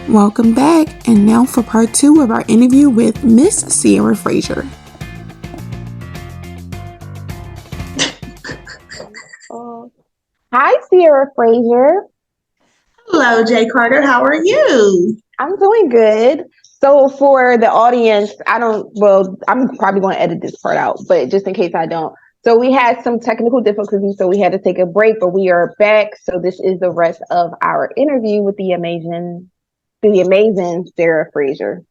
Welcome back, and now for part 2 of our interview with Miss Ciera Fraizer. Hi, Ciera Fraizer. Hello, Jay Carter. How are you? I'm doing good. So for the audience, I'm probably going to edit this part out, but just in case I don't. So we had some technical difficulties, so we had to take a break, but we are back. So this is the rest of our interview with the amazing Ciera Fraizer.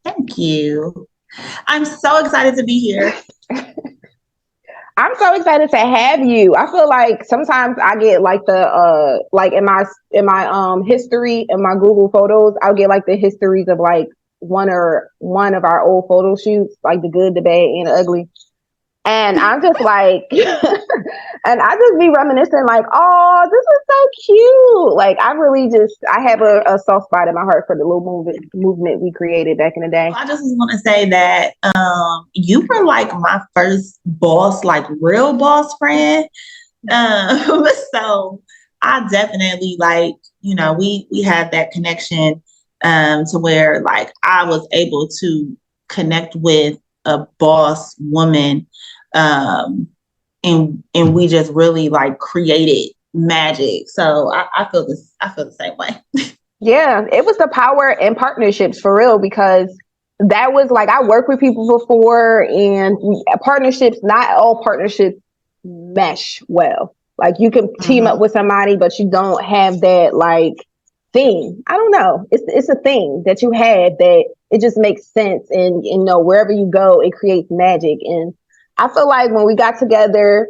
Thank you. I'm so excited to be here. I'm so excited to have you. I feel like sometimes I get like the like in my history in my Google Photos, I'll get like the histories of like one of our old photo shoots, like the good, the bad, and the ugly. And I'm just like, and I just be reminiscing, like, oh, this is so cute. Like, I have a soft spot in my heart for the little movement we created back in the day. I just want to say that you were like my first boss, like real boss friend. So I definitely like, we had that connection to where like I was able to connect with a boss woman. And we just really like created magic. So I feel the same way. Yeah, it was the power in partnerships for real, because that was like, I worked with people before, and partnerships, not all partnerships mesh well. Like you can team up with somebody, but you don't have that like thing. I don't know. It's a thing that you had that it just makes sense, and wherever you go, it creates magic. And I feel like when we got together,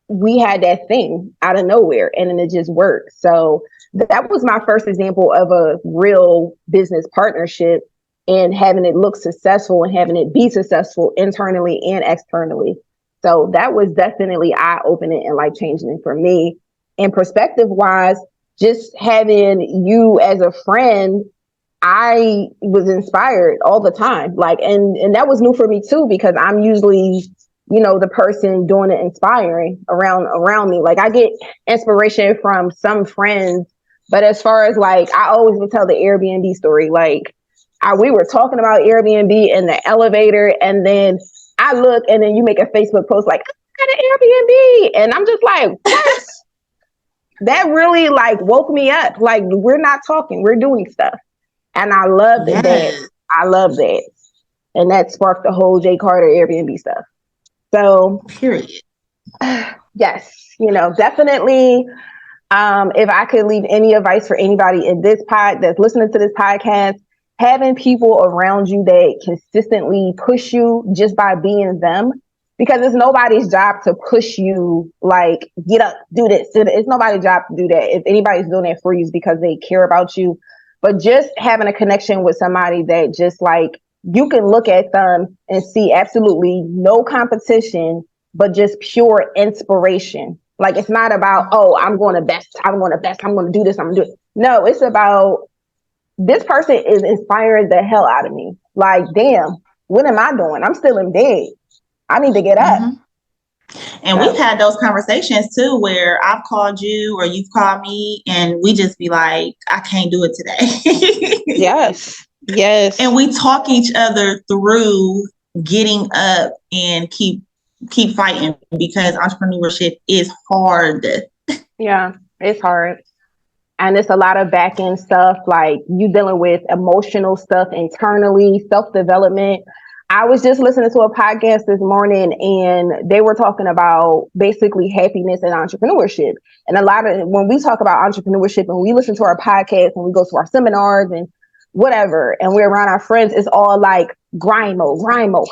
we had that thing out of nowhere, and then it just worked. So that was my first example of a real business partnership, and having it look successful and having it be successful internally and externally. So that was definitely eye-opening and life-changing for me. And perspective-wise, just having you as a friend, I was inspired all the time. Like, and that was new for me too, because I'm usually, the person doing the inspiring around me. Like I get inspiration from some friends, but as far as like, I always would tell the Airbnb story. Like we were talking about Airbnb in the elevator, and then I look, and then you make a Facebook post like, I got an Airbnb. And I'm just like, what? That really like woke me up. Like, we're not talking, we're doing stuff. And I loved that. I love that. And that sparked the whole Jay Carter Airbnb stuff. So, period. Yes, definitely. If I could leave any advice for anybody in this that's listening to this podcast, having people around you that consistently push you just by being them, because it's nobody's job to push you like, get up, do this. It's nobody's job to do that. If anybody's doing it for you, it's because they care about you. But just having a connection with somebody that just like, you can look at them and see absolutely no competition, but just pure inspiration. Like, it's not about, oh, I'm going to do this, I'm going to do it. No, it's about, this person is inspiring the hell out of me. Like, damn, what am I doing? I'm still in bed. I need to get up. And we've had those conversations too, where I've called you or you've called me, and we just be like, I can't do it today. Yes. And we talk each other through getting up and keep fighting, because entrepreneurship is hard. Yeah, it's hard. And it's a lot of back end stuff, like you dealing with emotional stuff internally, self-development. I was just listening to a podcast this morning, and they were talking about basically happiness and entrepreneurship. And when we talk about entrepreneurship and we listen to our podcasts and we go to our seminars and whatever, and we're around our friends, it's all like grind mode,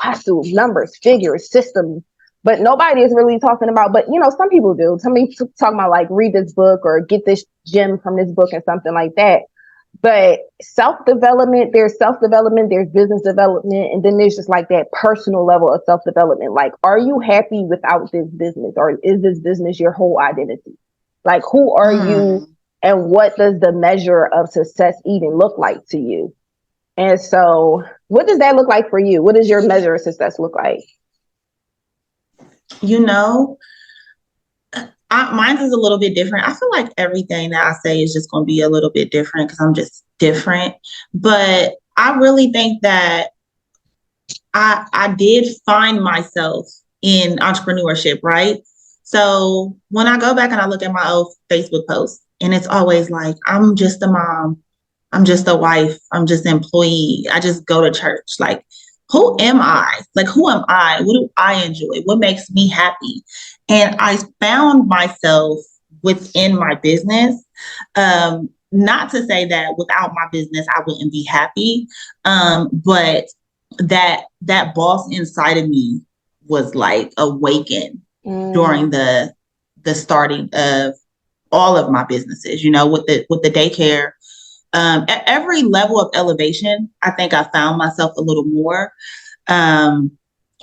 hustle, numbers, figures, systems. But nobody is really talking about, but some people do. Some people talk about like, read this book or get this gem from this book and something like that. But self-development, there's business development, and then there's just like that personal level of self-development. Like, are you happy without this business, or is this business your whole identity? Like, who are you, and what does the measure of success even look like to you? And so what does that look like for you? What does your measure of success look like? Mine is a little bit different. I feel like everything that I say is just going to be a little bit different because I'm just different. But I really think that I did find myself in entrepreneurship, right? So when I go back and I look at my old Facebook posts, and it's always like, I'm just a mom, I'm just a wife, I'm just an employee, I just go to church. Like, who am I? Like, who am I? What do I enjoy? What makes me happy? And I found myself within my business. Not to say that without my business, I wouldn't be happy. But that boss inside of me was like awakened during the starting of all of my businesses, with the daycare. At every level of elevation, I think I found myself a little more.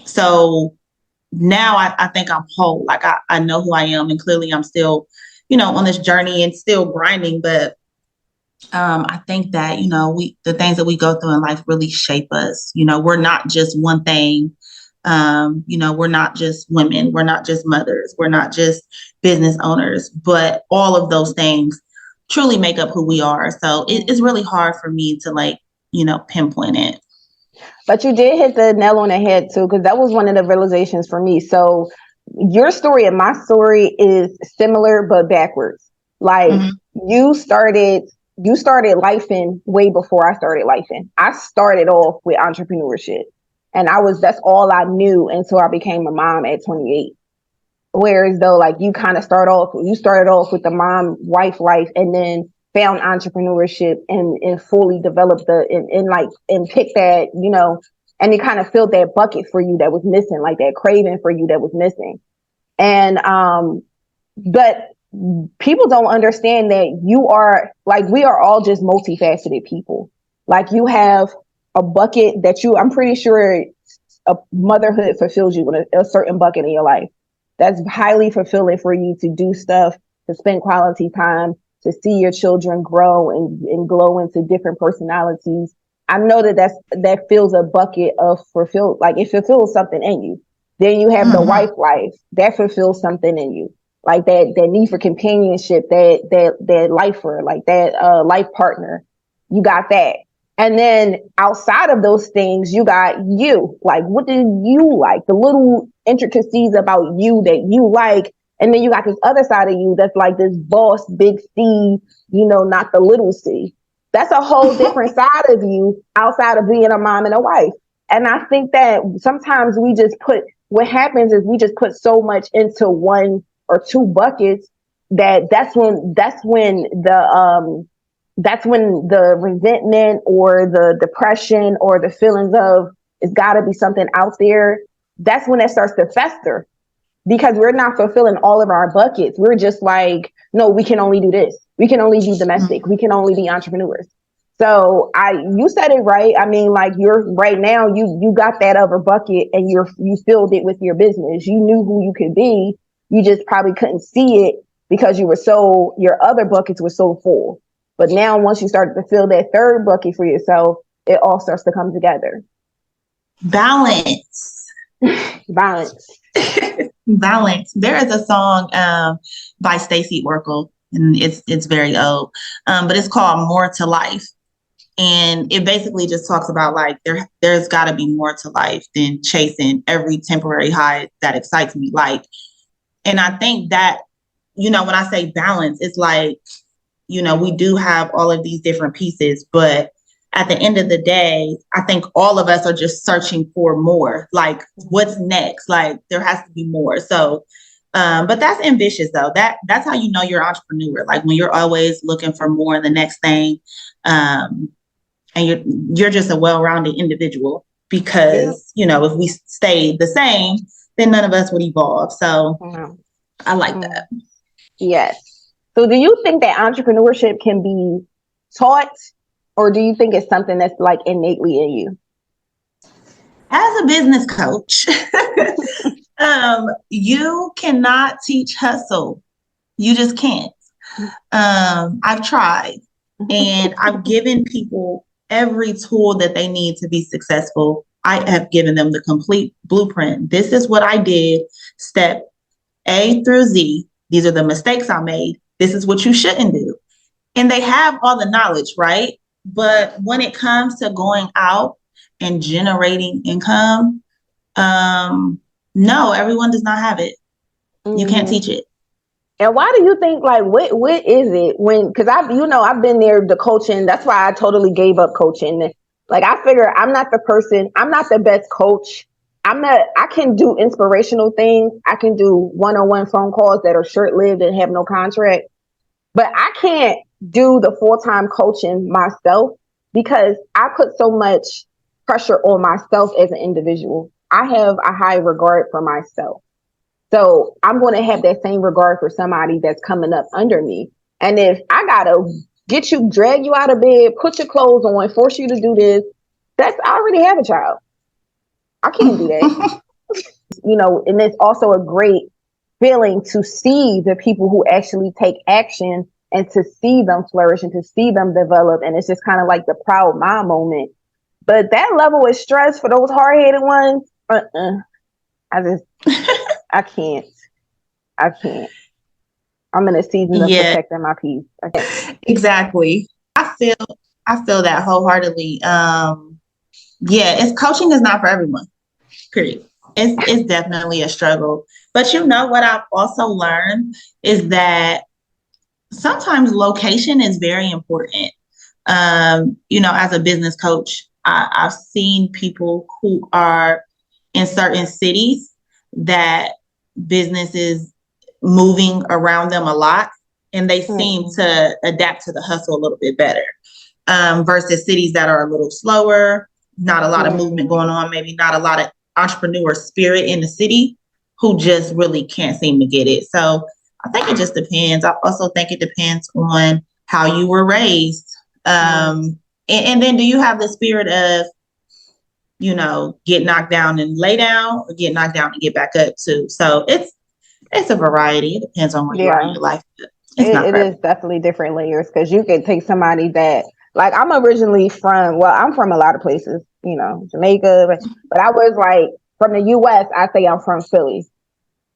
So now I think I'm whole. Like I know who I am, and clearly I'm still, on this journey and still grinding. But I think that, the things that we go through in life really shape us. We're not just one thing. We're not just women. We're not just mothers. We're not just business owners, but all of those things truly make up who we are. So it's really hard for me to pinpoint it. But you did hit the nail on the head too, because that was one of the realizations for me. So your story and my story is similar, but backwards. Like you started lifing way before I started lifing. I started off with entrepreneurship, and that's all I knew until I became a mom at 28. Whereas though, like you started off with the mom wife life, and then found entrepreneurship and fully developed and picked that, and it kind of filled that bucket for you that was missing, like that craving for you that was missing. And but people don't understand that we are all just multifaceted people. Like you have a bucket I'm pretty sure a motherhood fulfills you with a certain bucket in your life. That's highly fulfilling for you to do stuff, to spend quality time, to see your children grow and glow into different personalities. I know that fills a bucket of it fulfills something in you. Then you have the wife life that fulfills something in you. Like that need for companionship, that lifer, like that life partner. You got that. And then outside of those things, you got you. Like, what do you like? The little intricacies about you that you like. And then you got this other side of you that's like this boss, big C, not the little C. That's a whole different side of you outside of being a mom and a wife. And I think that sometimes what happens is we just put so much into one or two buckets that's when the resentment or the depression or the feelings of it's got to be something out there. That's when it starts to fester, because we're not fulfilling all of our buckets. We're just like, no, we can only do this. We can only be domestic. We can only be entrepreneurs. So you said it right. I mean, like you're right now, you got that other bucket and you filled it with your business. You knew who you could be. You just probably couldn't see it because your other buckets were so full. But now once you start to fill that third bucket for yourself, it all starts to come together. Balance. Balance. There is a song by Stacey Orkle, and it's very old, but it's called More to Life. And it basically just talks about like there's got to be more to life than chasing every temporary high that excites me. Like, and I think that, when I say balance, it's like, we do have all of these different pieces, but at the end of the day, I think all of us are just searching for more. Like, what's next? Like, there has to be more. So, but that's ambitious though. That's how you're an entrepreneur. Like when you're always looking for more in the next thing, and you're just a well-rounded individual. Because if we stay the same, then none of us would evolve. So, I like that. Yes. So, do you think that entrepreneurship can be taught? Or do you think it's something that's like innately in you? As a business coach, you cannot teach hustle. You just can't. I've tried, and I've given people every tool that they need to be successful. I have given them the complete blueprint. This is what I did, step A through Z. These are the mistakes I made. This is what you shouldn't do. And they have all the knowledge, right? But when it comes to going out and generating income, no, everyone does not have it. You can't teach it. And why do you think, like, what is it when, because I've been there, the coaching, that's why I totally gave up coaching. Like, I figure I'm not the best coach. I can do inspirational things. I can do one-on-one phone calls that are short-lived and have no contract, but I can't do the full-time coaching myself because I put so much pressure on myself as an individual. I have a high regard for myself. So I'm going to have that same regard for somebody that's coming up under me. And if I got to drag you out of bed, put your clothes on, force you to do this, I already have a child. I can't do that. And it's also a great feeling to see the people who actually take action and to see them flourish and to see them develop. And it's just kind of like the proud mom moment. But that level of stress for those hard-headed ones, I can't. I'm in a season of protecting my peace. Exactly. I feel that wholeheartedly. Coaching is not for everyone. Period. It's definitely a struggle. But what I've also learned is that sometimes location is very important. As a business coach, I've seen people who are in certain cities that business is moving around them a lot, and they seem to adapt to the hustle a little bit better versus cities that are a little slower, not a lot of movement going on, maybe not a lot of entrepreneur spirit in the city, who just really can't seem to get it. So I think it just depends. I also think it depends on how you were raised. And then do you have the spirit of, get knocked down and lay down, or get knocked down and get back up too? So it's a variety. It depends on where you are in your life. It is definitely different layers, because you can take somebody that, like, I'm originally from a lot of places, Jamaica, but I was like from the US, I say I'm from Philly.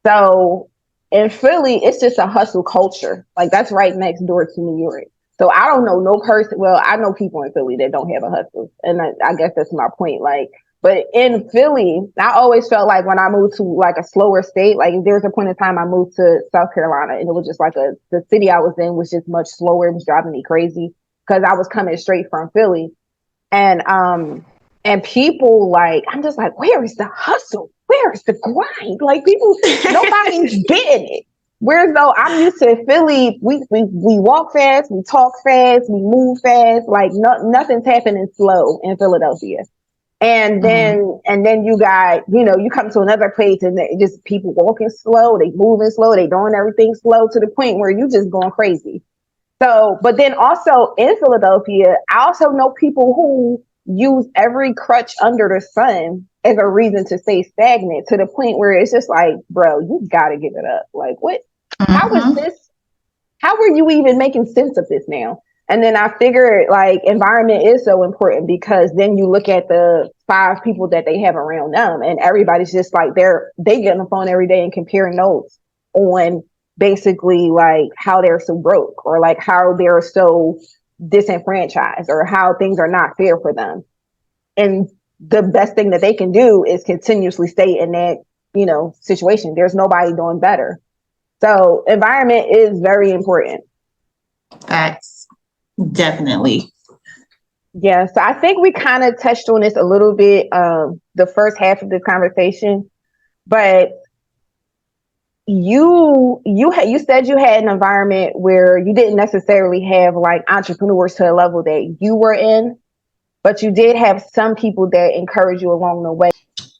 So in Philly, it's just a hustle culture. Like, that's right next door to New York. So I don't know no person. Well, I know people in Philly that don't have a hustle. And I guess that's my point. Like, but in Philly, I always felt like when I moved to like a slower state, like there was a point in time I moved to South Carolina, and it was just like the city I was in was just much slower. It was driving me crazy because I was coming straight from Philly. And people, like, I'm just like, where is the hustle? Where is the grind? Like, people, nobody's getting it. Whereas though I'm used to Philly, we walk fast, we talk fast, we move fast. Like, nothing's happening slow in Philadelphia. And then you got, you come to another place and just people walking slow, they moving slow, they doing everything slow to the point where you just going crazy. So, but then also in Philadelphia, I also know people who use every crutch under the sun as a reason to stay stagnant, to the point where it's just like, bro, you got to give it up. Like, what? How is this? How are you even making sense of this now? And then I figured, like, environment is so important, because then you look at the 5 people that they have around them, and everybody's just like, they get on the phone every day and comparing notes on basically like how they're so broke, or like how they're so disenfranchised, or how things are not fair for them. And the best thing that they can do is continuously stay in that, situation. There's nobody doing better. So environment is very important. Facts. Definitely. Yeah. So I think we kind of touched on this a little bit, the first half of the conversation, but you said you had an environment where you didn't necessarily have like entrepreneurs to a level that you were in, but you did have some people that encourage you along the way.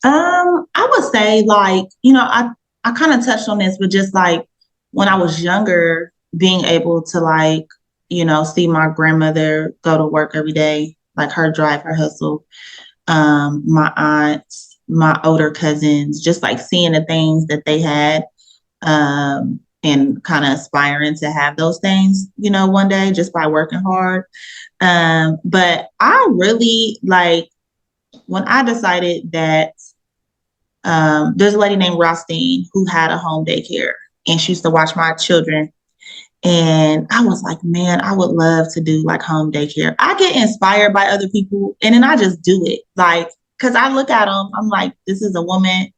I would say, like, I kind of touched on this, but just like when I was younger, being able to like, see my grandmother go to work every day, like her drive, her hustle, my aunts, my older cousins, just like seeing the things that they had, and kind of aspiring to have those things, one day just by working hard. But I really, like, when I decided that there's a lady named Rostine who had a home daycare, and she used to watch my children. And I was like, man, I would love to do like home daycare. I get inspired by other people and then I just do it. Like, cause I look at them, I'm like, this is a woman.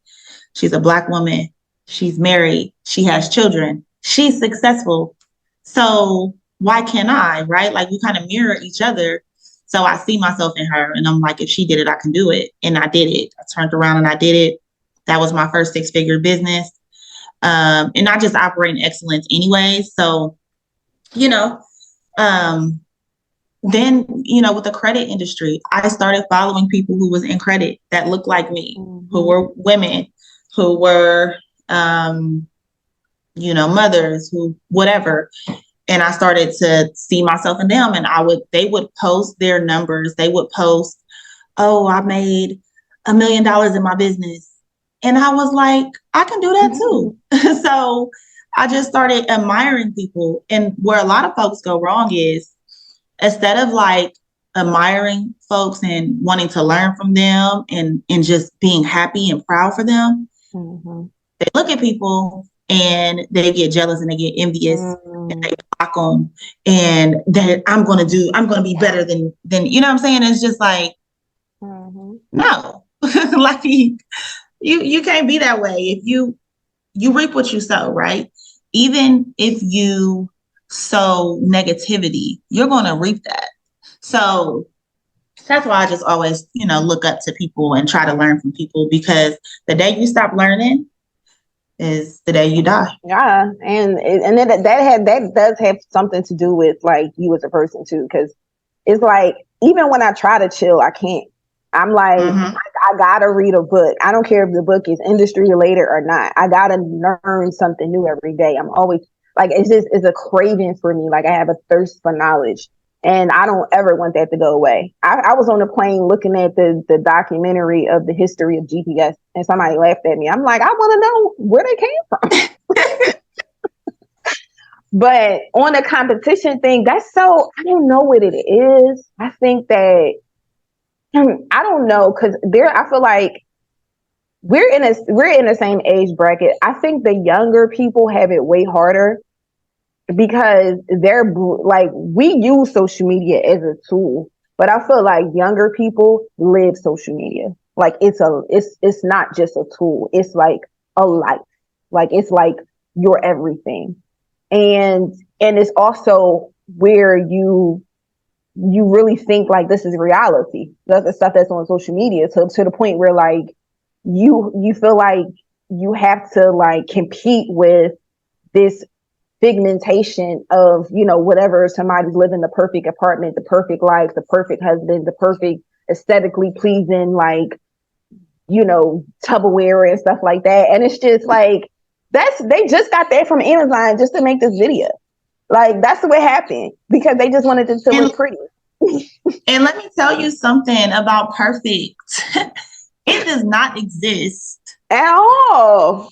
She's a Black woman. She's married. She has children. She's successful. So why can't I, right? Like we kind of mirror each other. So I see myself in her and I'm like, if she did it, I can do it. And I did it. I turned around and I did it. That was my first 6-figure business. And I just operate in excellence anyway. So, you know, then, you know, with the credit industry, I started following people who was in credit that looked like me, who were women, who were, you know, mothers, who, whatever. And I started to see myself in them and they would post their numbers. They would post, oh, I made $1 million in my business. And I was like, I can do that too. So I just started admiring people. And where a lot of folks go wrong is instead of like admiring folks and wanting to learn from them and just being happy and proud for them, they look at people and they get jealous and they get envious and they block them and that I'm going to be better than, you know what I'm saying? It's just like, no, like you can't be that way. If you reap what you sow, right? Even if you sow negativity, you're going to reap that. So that's why I just always, you know, look up to people and try to learn from people, because the day you stop learning is the day you die. Yeah, and that does have something to do with like you as a person too, because it's like even when I try to chill, I can't. I'm like, I gotta read a book. I don't care if the book is industry related or not. I gotta learn something new every day. I'm always like, it's a craving for me. Like I have a thirst for knowledge, and I don't ever want that to go away. I was on the plane looking at the documentary of the history of GPS, and somebody laughed at me. I'm like, I want to know where they came from. But on the competition thing, that's so, I don't know what it is. I think that, I don't know, because I feel like we're in the same age bracket. I think the younger people have it way harder because they're like, we use social media as a tool, but I feel like younger people live social media. Like it's not just a tool. It's like a life. Like it's like your everything. And it's also where you really think like this is reality. That's the stuff that's on social media to the point where like you feel like you have to like compete with this pigmentation of, you know, whatever, somebody's living the perfect apartment, the perfect life, the perfect husband, the perfect aesthetically pleasing, like, you know, Tupperware and stuff like that. And it's just like, they just got that from Amazon just to make this video. Like that's what happened because they just wanted it to look pretty. And let me tell you something about perfect. It does not exist at all.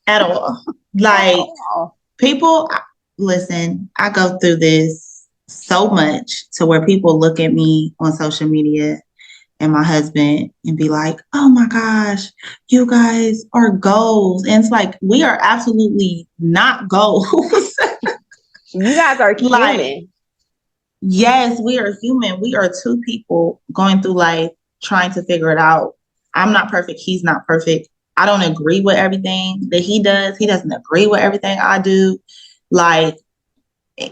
At all. Like people, listen, I go through this so much to where people look at me on social media and my husband and be like, oh my gosh, you guys are goals. And it's like, we are absolutely not goals. You guys are human. Like, yes, we are human. We are two people going through life trying to figure it out. I'm not perfect. He's not perfect. I don't agree with everything that he does. He doesn't agree with everything I do. Like,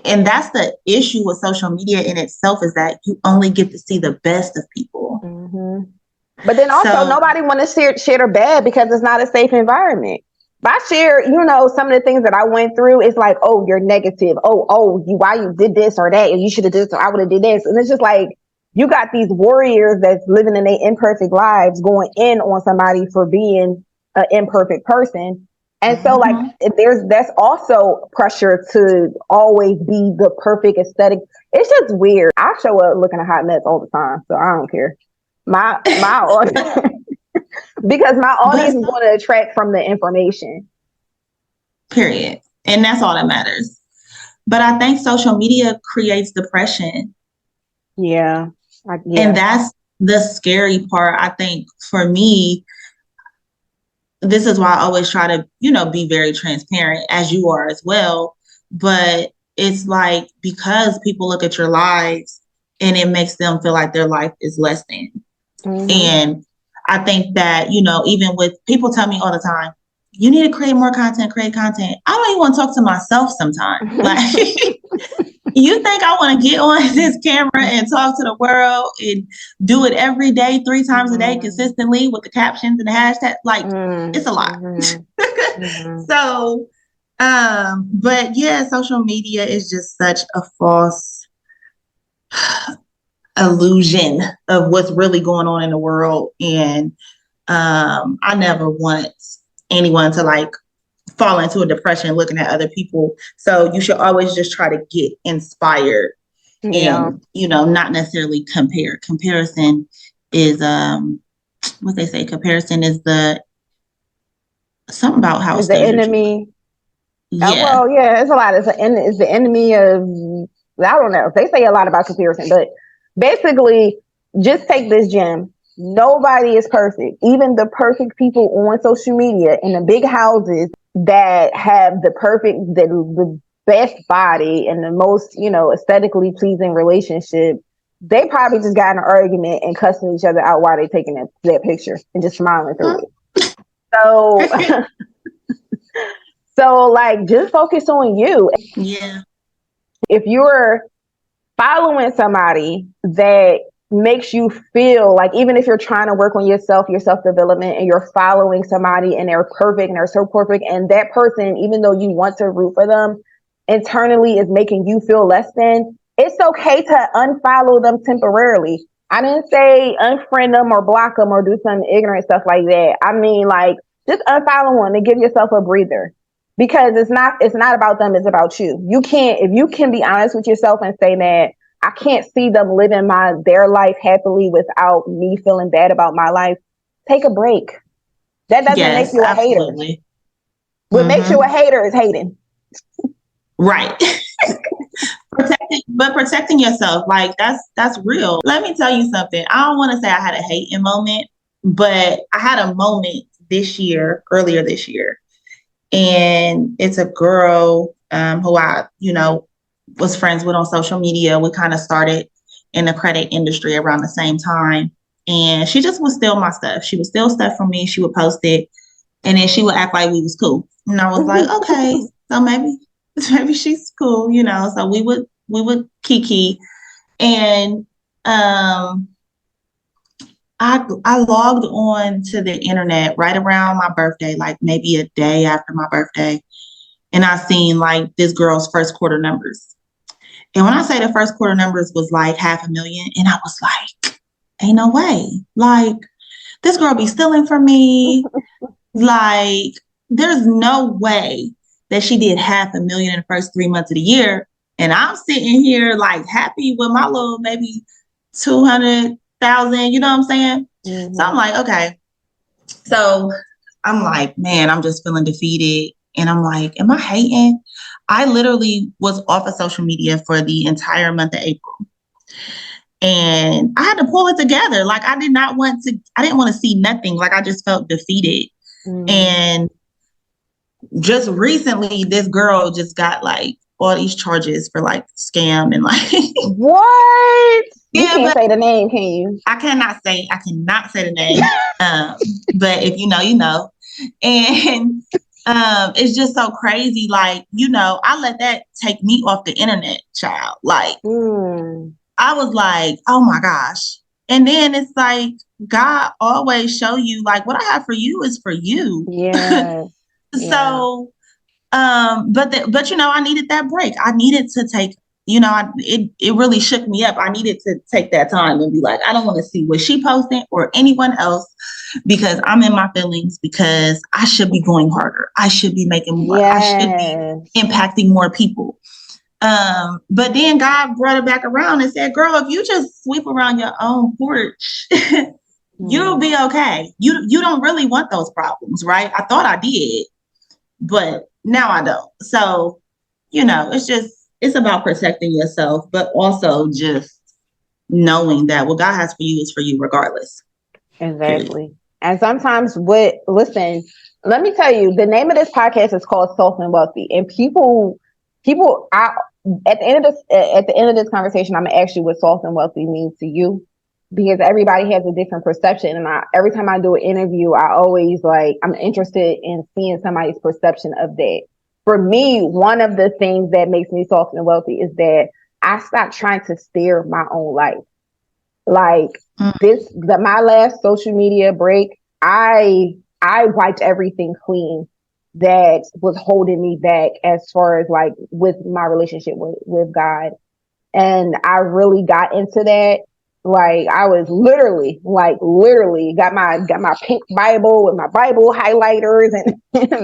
and that's the issue with social media in itself, is that you only get to see the best of people. But then also nobody want to share their bad because it's not a safe environment. If I share, you know, some of the things that I went through, it's like, oh, you're negative. Why you did this or that, and you should have did this, or I would have did this. And it's just like, you got these warriors that's living in their imperfect lives going in on somebody for being an imperfect person. And so like, that's also pressure to always be the perfect aesthetic. It's just weird. I show up looking a hot mess all the time, so I don't care. My because my audience is going to attract from the information. Period. And that's all that matters. But I think social media creates depression. Yeah. And that's the scary part. I think for me, this is why I always try to, be very transparent, as you are as well. But it's like, because people look at your lives and it makes them feel like their life is less than. Mm-hmm. And I think that, even with people tell me all the time, you need to create more content, create content. I don't even want to talk to myself sometimes. Like, you think I want to get on this camera and talk to the world and do it every day, 3 times a day, consistently with the captions and the hashtag? Like, it's a lot. So, but yeah, social media is just such a false illusion of what's really going on in the world. And I never want anyone to like fall into a depression looking at other people. So you should always just try to get inspired and, not necessarily compare. Comparison is, what they say, comparison is something about how it's the enemy. Yeah. It's a lot. It's the enemy of, I don't know. They say a lot about comparison, but basically just take this gem. Nobody is perfect. Even the perfect people on social media in the big houses that have the best body and the most, aesthetically pleasing relationship, they probably just got in an argument and cussing each other out while they're taking that picture and just smiling through it. So, so like, just focus on you. Yeah. If you're following somebody that makes you feel like, even if you're trying to work on yourself, your self-development, and you're following somebody and they're perfect and they're so perfect, and that person, even though you want to root for them, internally is making you feel less than, it's okay to unfollow them temporarily. I didn't say unfriend them or block them or do some ignorant stuff like that. I mean, like, just unfollow them and give yourself a breather, because it's not about them, it's about you. If you can be honest with yourself and say that, I can't see them living their life happily without me feeling bad about my life, take a break. That doesn't make you a hater. What makes you a hater is hating. Right. Protecting yourself, like that's real. Let me tell you something. I don't want to say I had a hating moment, but I had a moment earlier this year. And it's a girl who I, was friends with on social media. We kind of started in the credit industry around the same time. And she just would steal my stuff. She would steal stuff from me. She would post it. And then she would act like we was cool. And I was like, okay, so maybe she's cool, So we would kiki. And I logged on to the internet right around my birthday, like maybe a day after my birthday. And I seen like this girl's first quarter numbers. And when I say the first quarter numbers was like 500,000, and I was like, ain't no way. Like, this girl be stealing from me. Like, there's no way that she did 500,000 in the first 3 months of the year. And I'm sitting here like happy with my little maybe 200,000, you know what I'm saying? Mm-hmm. So I'm like, okay. So I'm like, man, I'm just feeling defeated. And I'm like, am I hating? I literally was off of social media for the entire month of April. And I had to pull it together. Like, I didn't want to see nothing. Like, I just felt defeated. And just recently, this girl just got like all these charges for like scam and like what? You can't say the name, can you? I cannot say the name. But if you know, you know. And it's just so crazy. Like, I let that take me off the internet, child. Like, I was like, oh my gosh. And then it's like, God always show you, like, what I have for you is for you. Yeah. So, but I needed that break. I needed to take, it really shook me up. I needed to take that time and be like, I don't want to see what she posted or anyone else, because I'm in my feelings, because I should be going harder. I should be making more. Yes. I should be impacting more people. But then God brought it back around and said, girl, if you just sweep around your own porch, you'll be okay. You don't really want those problems, right? I thought I did, but now I don't. So, it's about protecting yourself, but also just knowing that what God has for you is for you regardless. Exactly. And sometimes listen, let me tell you, the name of this podcast is called Soft and Wealthy. And at the end of this conversation, I'm gonna ask you what soft and wealthy means to you, because everybody has a different perception. And every time I do an interview, I'm interested in seeing somebody's perception of that. For me, one of the things that makes me soft and wealthy is that I stopped trying to steer my own life. Like my last social media break, I wiped everything clean that was holding me back as far as like with my relationship with God. And I really got into that. Like I was literally got my pink Bible with my Bible highlighters and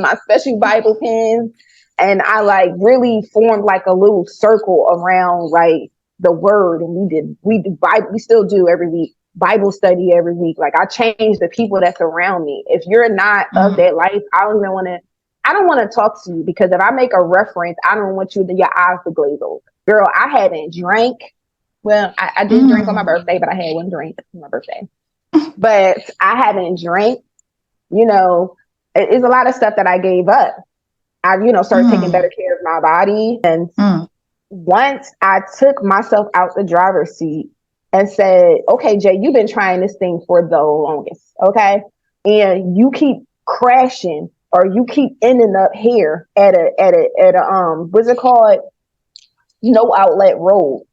my special Bible pens. And I like really formed like a little circle around like the word. And we still do every week, Bible study every week. Like I change the people that's around me. If you're not of that life, I don't want to talk to you, because if I make a reference, I don't want your eyes to glaze over. Girl, I hadn't drank. Well, I did drink on my birthday, but I had one drink on my birthday. But I haven't drank. It's a lot of stuff that I gave up. I, started taking better care of my body. And once I took myself out the driver's seat and said, okay, Jay, you've been trying this thing for the longest, okay? And you keep crashing, or you keep ending up here at a what's it called? No outlet road.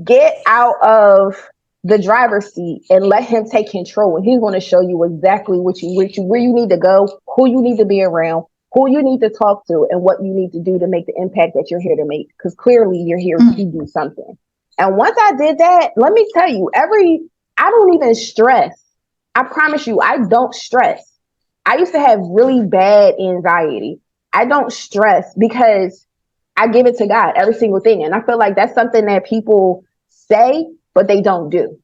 Get out of the driver's seat and let him take control. And he's going to show you exactly where you need to go, who you need to be around, who you need to talk to, and what you need to do to make the impact that you're here to make. Because clearly you're here to do something. And once I did that, let me tell you, I don't even stress. I promise you, I don't stress. I used to have really bad anxiety. I don't stress because I give it to God, every single thing. And I feel like that's something that people say, but they don't do.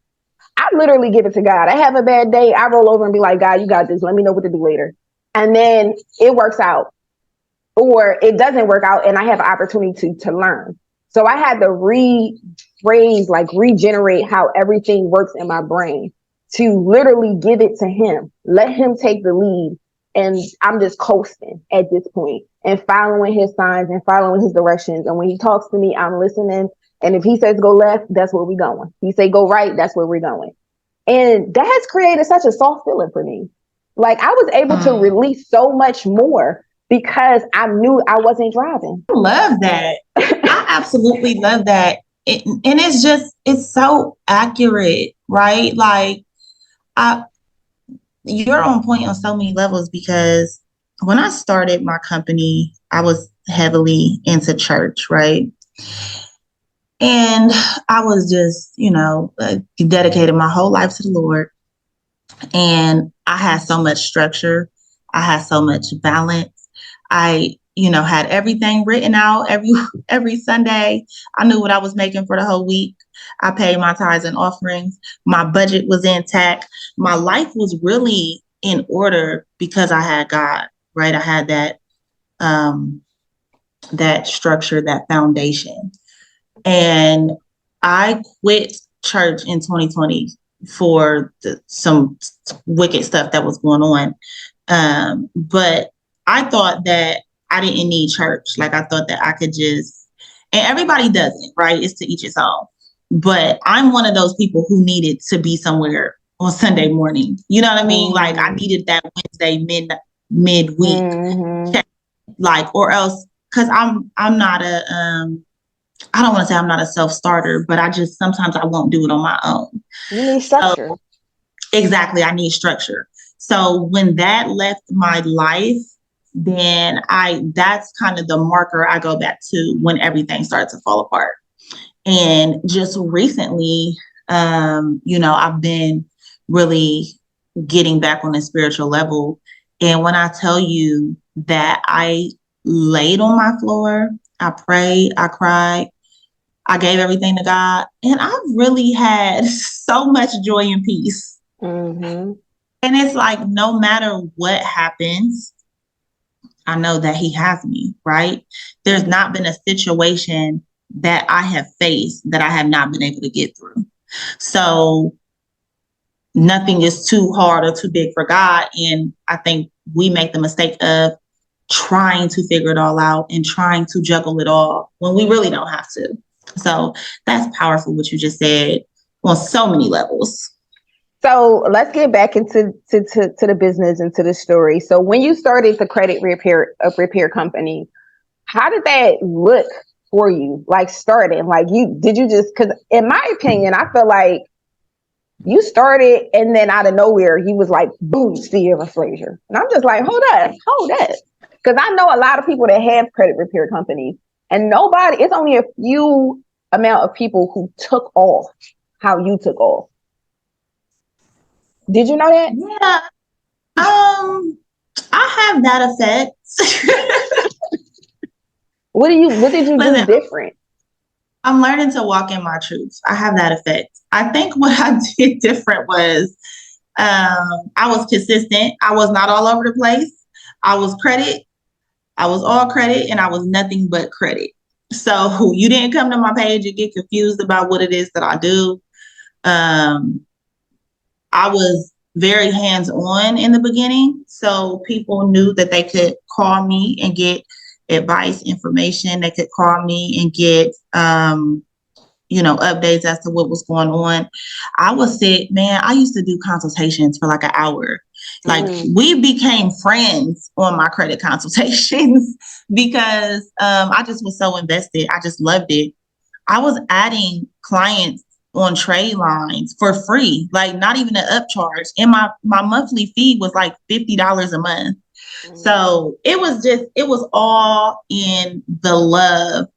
I literally give it to God. I have a bad day. I roll over and be like, God, you got this. Let me know what to do later. And then it works out, or it doesn't work out, and I have an opportunity to learn. So I had to regenerate how everything works in my brain, to literally give it to him, let him take the lead. And I'm just coasting at this point and following his signs and following his directions. And when he talks to me, I'm listening. And if he says go left, that's where we're going. He say go right, that's where we're going. And that has created such a soft feeling for me. Like I was able to release so much more because I knew I wasn't driving. I love that. I absolutely love that. And it's so accurate, right? Like you're on point on so many levels, because when I started my company, I was heavily into church, right? And I was just, dedicated my whole life to the Lord. And I had so much structure. I had so much balance. I, had everything written out every Sunday. I knew what I was making for the whole week. I paid my tithes and offerings. My budget was intact. My life was really in order because I had God, right? I had that structure, that foundation. And I quit church in 2020 for some wicked stuff that was going on. But I thought that I didn't need church. Like I thought that I could just, and everybody doesn't, right? It's to each his own. But I'm one of those people who needed to be somewhere on Sunday morning. You know what I mean? Like I needed that Wednesday midweek check, like, or else, because I'm not I don't want to say I'm not a self-starter, but sometimes I won't do it on my own. You need structure. So, exactly. I need structure. So when that left my life, then that's kind of the marker I go back to when everything starts to fall apart. And just recently, I've been really getting back on a spiritual level. And when I tell you that I laid on my floor, I prayed, I cried, I gave everything to God, and I really had so much joy and peace. And it's like, no matter what happens, I know that he has me, right? There's not been a situation that I have faced that I have not been able to get through. So nothing is too hard or too big for God. And I think we make the mistake of trying to figure it all out and trying to juggle it all when we really don't have to. So that's powerful what you just said on so many levels. So let's get back into to the business and to the story. So when you started the credit repair company, how did that look for you? Like starting, like did you just, because in my opinion, I feel like you started and then out of nowhere, he was like, boom, Ciera Fraizer. And I'm just like, hold up. Because I know a lot of people that have credit repair companies and it's only a few amount of people who took off how you took off. Did you know that? Yeah. I have that effect. What did you do different? I'm learning to walk in my truth. I have that effect. I think what I did different was I was consistent. I was not all over the place. I was credit. I was all credit and I was nothing but credit. So you didn't come to my page and get confused about what it is that I do. I was very hands-on in the beginning. So people knew that they could call me and get advice, information. They could call me and get, updates as to what was going on. I was sick, man. I used to do consultations for like an hour. Like we became friends on my credit consultations because I just was so invested. I just loved it. I was adding clients on trade lines for free, like not even an upcharge. And my monthly fee was like $50 a month. So it was all in the love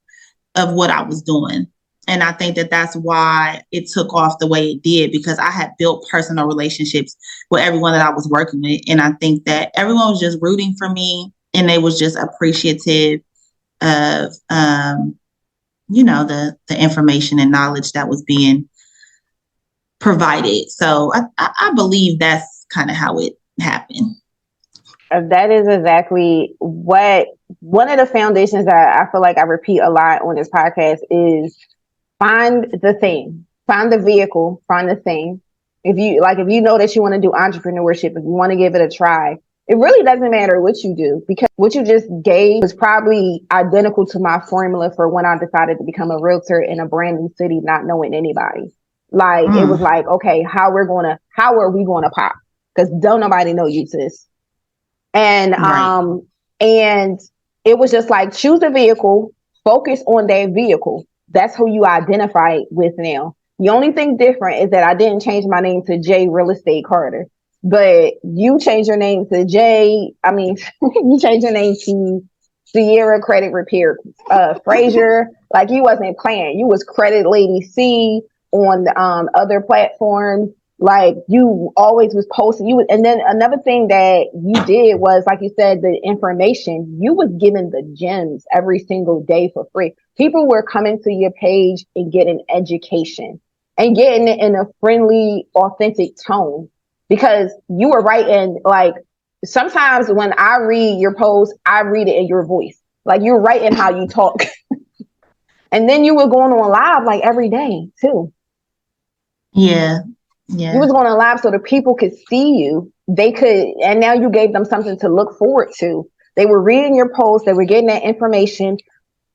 of what I was doing. And I think that that's why it took off the way it did, because I had built personal relationships with everyone that I was working with. And I think that everyone was just rooting for me and they was just appreciative of, the information and knowledge that was being provided. So I believe that's kind of how it happened. That is exactly what one of the foundations that I feel like I repeat a lot on this podcast is find the thing, find the vehicle, find the thing. If you know that you want to do entrepreneurship, if you want to give it a try, it really doesn't matter what you do, because what you just gave was probably identical to my formula for when I decided to become a realtor in a brand new city, not knowing anybody. Like it was like, okay, how are we gonna pop? Because don't nobody know you, sis. And right. And it was just like, choose a vehicle, focus on that vehicle. That's who you identify with now. The only thing different is that I didn't change my name to J Real Estate Carter, but you changed your name to you changed your name to Ciera Credit Repair Fraizer. Like you wasn't playing. You was Credit Lady C on other platforms. Like you always was posting. And then another thing that you did was, like you said, the information. You was giving the gems every single day for free. People were coming to your page and getting education and getting it in a friendly, authentic tone, because you were writing, like, sometimes when I read your post, I read it in your voice. Like you're writing how you talk. And then you were going on live like every day too. Yeah. Yeah. You was going on live so the people could see you. And now you gave them something to look forward to. They were reading your posts. They were getting that information.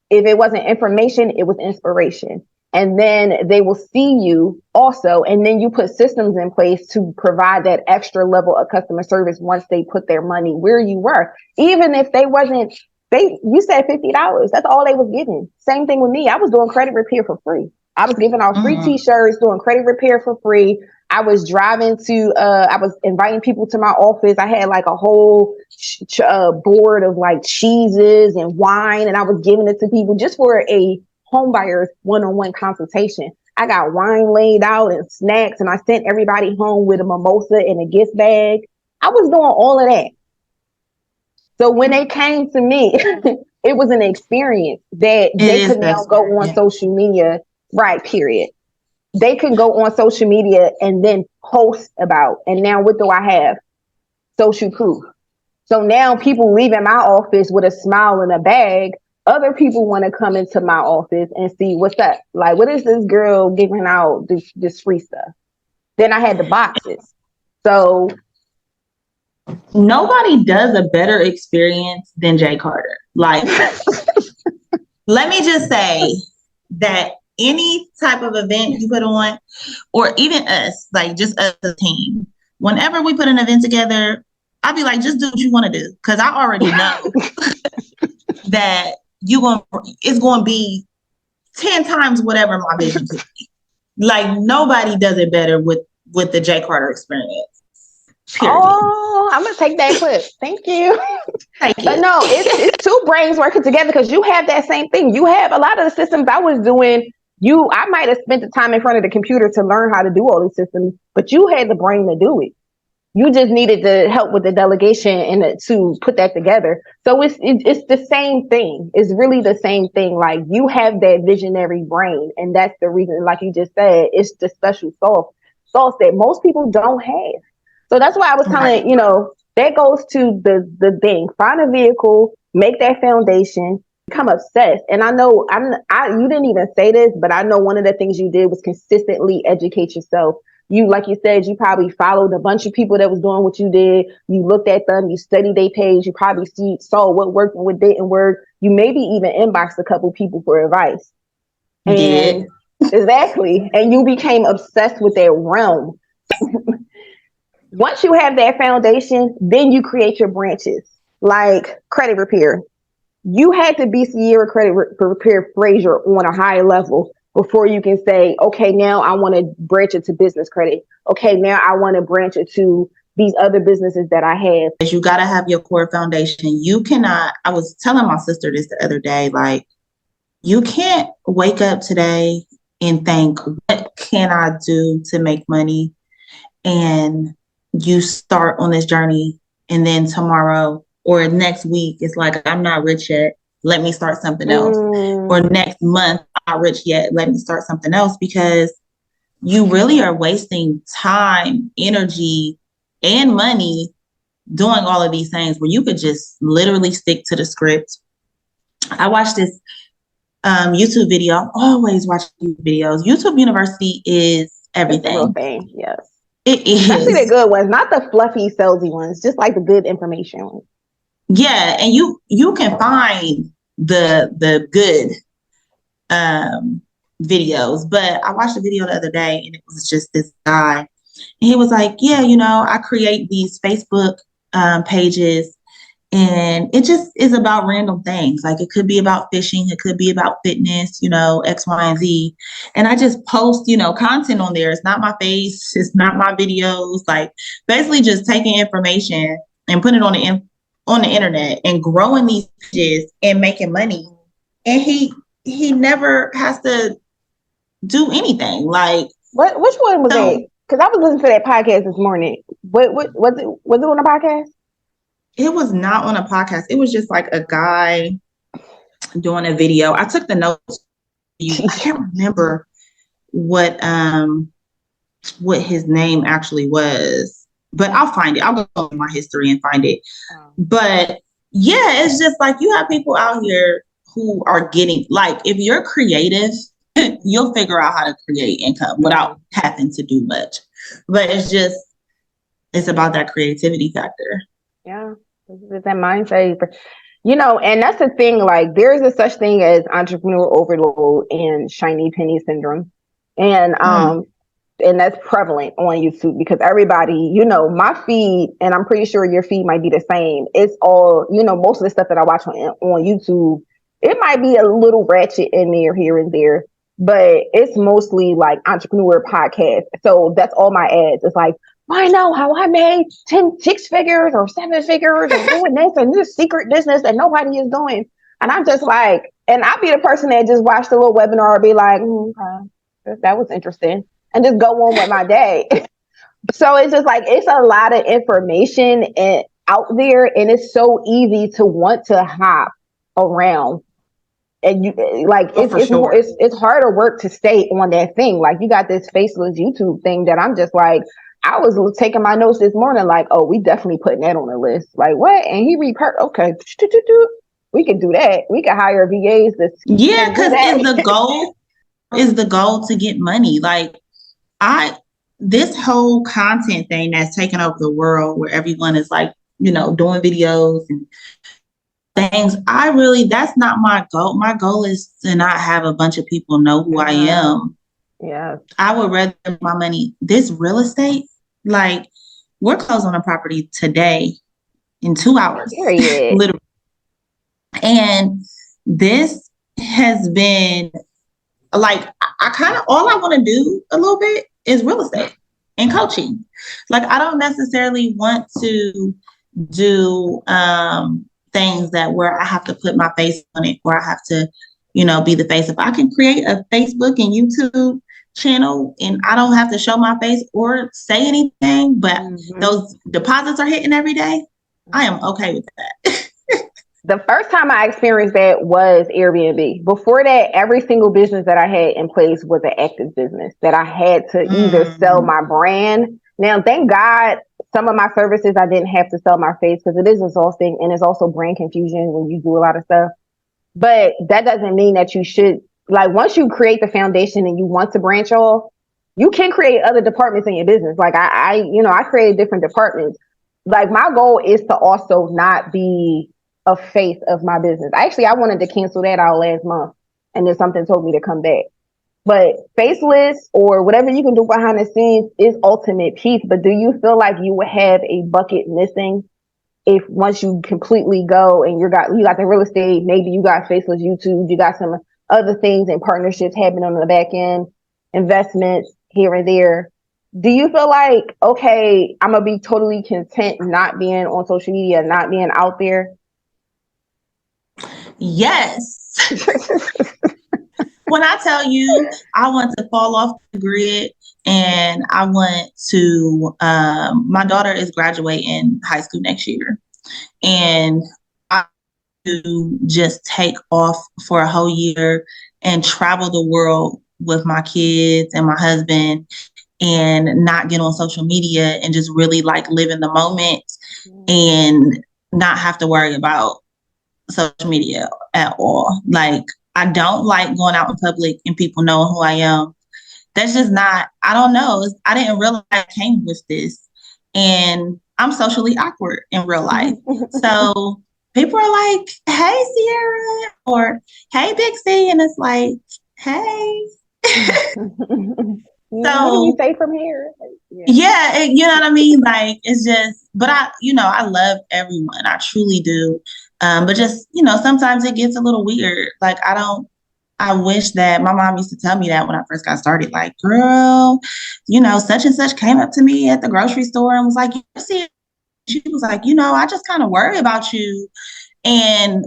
If it wasn't information, it was inspiration. And then they will see you also. And then you put systems in place to provide that extra level of customer service once they put their money where you were. Even if you said $50. That's all they was giving. Same thing with me. I was doing credit repair for free. I was giving out free t-shirts, doing credit repair for free. I was driving I was inviting people to my office. I had like a whole board of like cheeses and wine, and I was giving it to people just for a home buyer's one-on-one consultation. I got wine laid out and snacks, and I sent everybody home with a mimosa and a gift bag. I was doing all of that. So when they came to me, it was an experience that they could now go on social media. Right, period. They can go on social media and then post about. And now what do I have? Social proof. So now people leaving my office with a smile and a bag. Other people want to come into my office and see what's up. Like, what is this girl giving out this free stuff? Then I had the boxes. So nobody does a better experience than Jay Carter. Like, let me just say that any type of event you put on, or even us, like just as a team, whenever we put an event together, I'd be like, just do what you want to do. Because I already know that it's going to be 10 times whatever my vision could be. Like, nobody does it better with the Jay Carter experience. Period. Oh, I'm gonna take that clip. Thank you. Thank you. But no, it's two brains working together, because you have that same thing. You have a lot of the systems I was doing. I might have spent the time in front of the computer to learn how to do all these systems, but you had the brain to do it. You just needed the help with the delegation and to put that together. So it's the same thing. It's really the same thing. Like, you have that visionary brain, and that's the reason, like you just said, it's the special sauce that most people don't have. So that's why I was kind of, that goes to the thing. Find a vehicle, make that foundation, become obsessed. And I know you didn't even say this, but I know one of the things you did was consistently educate yourself. You, like you said, you probably followed a bunch of people that was doing what you did. You looked at them, you studied their page, you probably saw what worked and what didn't work. You maybe even inboxed a couple people for advice. And exactly. And you became obsessed with that realm. Once you have that foundation, then you create your branches, like credit repair. You had to be Ciera Credit Repair Fraizer on a high level before you can say, okay, now I want to branch it to business credit. Okay, now I want to branch it to these other businesses that I have. You got to have your core foundation. You cannot, I was telling my sister this the other day, like, you can't wake up today and think, what can I do to make money? And you start on this journey, and then tomorrow or next week, it's like, I'm not rich yet. Let me start something else. Or next month, I'm not rich yet. Let me start something else. Because you really are wasting time, energy, and money doing all of these things where you could just literally stick to the script. I watched this YouTube video. I always watch YouTube videos. YouTube University is everything. Real thing, yes. It is. Especially the good ones, not the fluffy, salesy ones, just like the good information ones. Yeah, and you can find the good videos, but I watched a video the other day, and it was just this guy, and he was like, yeah, I create these Facebook pages, and it just is about random things. Like, it could be about fishing, it could be about fitness, X, Y, and Z. And I just post, content on there. It's not my face, it's not my videos. Like, basically just taking information and putting it on the internet and growing these pages and making money. And he never has to do anything. Like, which one was it? Because I was listening to that podcast this morning. What was it? Was it on a podcast? It was not on a podcast. It was just like a guy doing a video. I took the notes. I can't remember what his name actually was, but I'll find it. I'll go in my history and find it. But yeah, it's just like, you have people out here who are getting, like, if you're creative, you'll figure out how to create income without having to do much. But it's about that creativity factor. Yeah, it's that mindset. And that's the thing, like, there is a such thing as entrepreneur overload and shiny penny syndrome. And and that's prevalent on YouTube, because everybody, my feed, and I'm pretty sure your feed might be the same. It's all, most of the stuff that I watch on YouTube, it might be a little ratchet in there here and there, but it's mostly like entrepreneur podcasts. So that's all my ads. It's like, find out how I made 6 figures or 7 figures and doing this and this secret business that nobody is doing. And I'm just like, and I'll be the person that just watched a little webinar and be like, that was interesting, and just go on with my day. So it's just like, it's a lot of information out there, and it's so easy to want to hop around. And you like, it's harder work to stay on that thing. Like, you got this faceless YouTube thing that I'm just like, I was taking my notes this morning, like, oh, we definitely putting that on the list. Like, what? And he okay, we can do that. We can hire VAs. Yeah, because is the goal to get money. Like, this whole content thing that's taken over the world, where everyone is like, you know, doing videos and things, that's not my goal. My goal is to not have a bunch of people know who I am. Yeah. I would rather my money, this real estate, like we're closing on a property today in 2 hours. Literally. And this has been like, I kind of, all I want to do a little bit is real estate and coaching. Like, I don't necessarily want to do things that where I have to put my face on it, or I have to, you know, be the face. If I can create a Facebook and YouTube channel and I don't have to show my face or say anything, but those deposits are hitting every day, I am okay with that. The first time I experienced that was Airbnb. Before that, every single business that I had in place was an active business that I had to either sell my brand. Now, thank God, some of my services, I didn't have to sell my face, because it is exhausting and it's also brand confusion when you do a lot of stuff. But that doesn't mean that you should, like, once you create the foundation and you want to branch off, you can create other departments in your business. Like I created different departments. Like, my goal is to also not be a face of my business. Actually, I wanted to cancel that out last month, and then something told me to come back. But faceless or whatever you can do behind the scenes is ultimate peace. But do you feel like you would have a bucket missing if once you completely go and you got the real estate, maybe you got faceless YouTube, you got some other things and partnerships happening on the back end, investments here and there? Do you feel like, okay, I'm gonna be totally content not being on social media, not being out there? Yes. When I tell you I want to fall off the grid and I want to, my daughter is graduating high school next year, and I want to just take off for a whole year and travel the world with my kids and my husband, and not get on social media and just really like live in the moment and not have to worry about social media at all. Like, I don't like going out in public and people knowing who I am. That's just not, I don't know. I didn't realize I came with this. And I'm socially awkward in real life. So people are like, hey, Ciera, or hey, Big C. And it's like, hey. So what do you say from here? Yeah, you know what I mean? Like, it's just, but I love everyone. I truly do. But just, sometimes it gets a little weird. Like, I wish that my mom used to tell me that when I first got started, like, girl, such and such came up to me at the grocery store and was like, you see, she was like, I just kind of worry about you. And,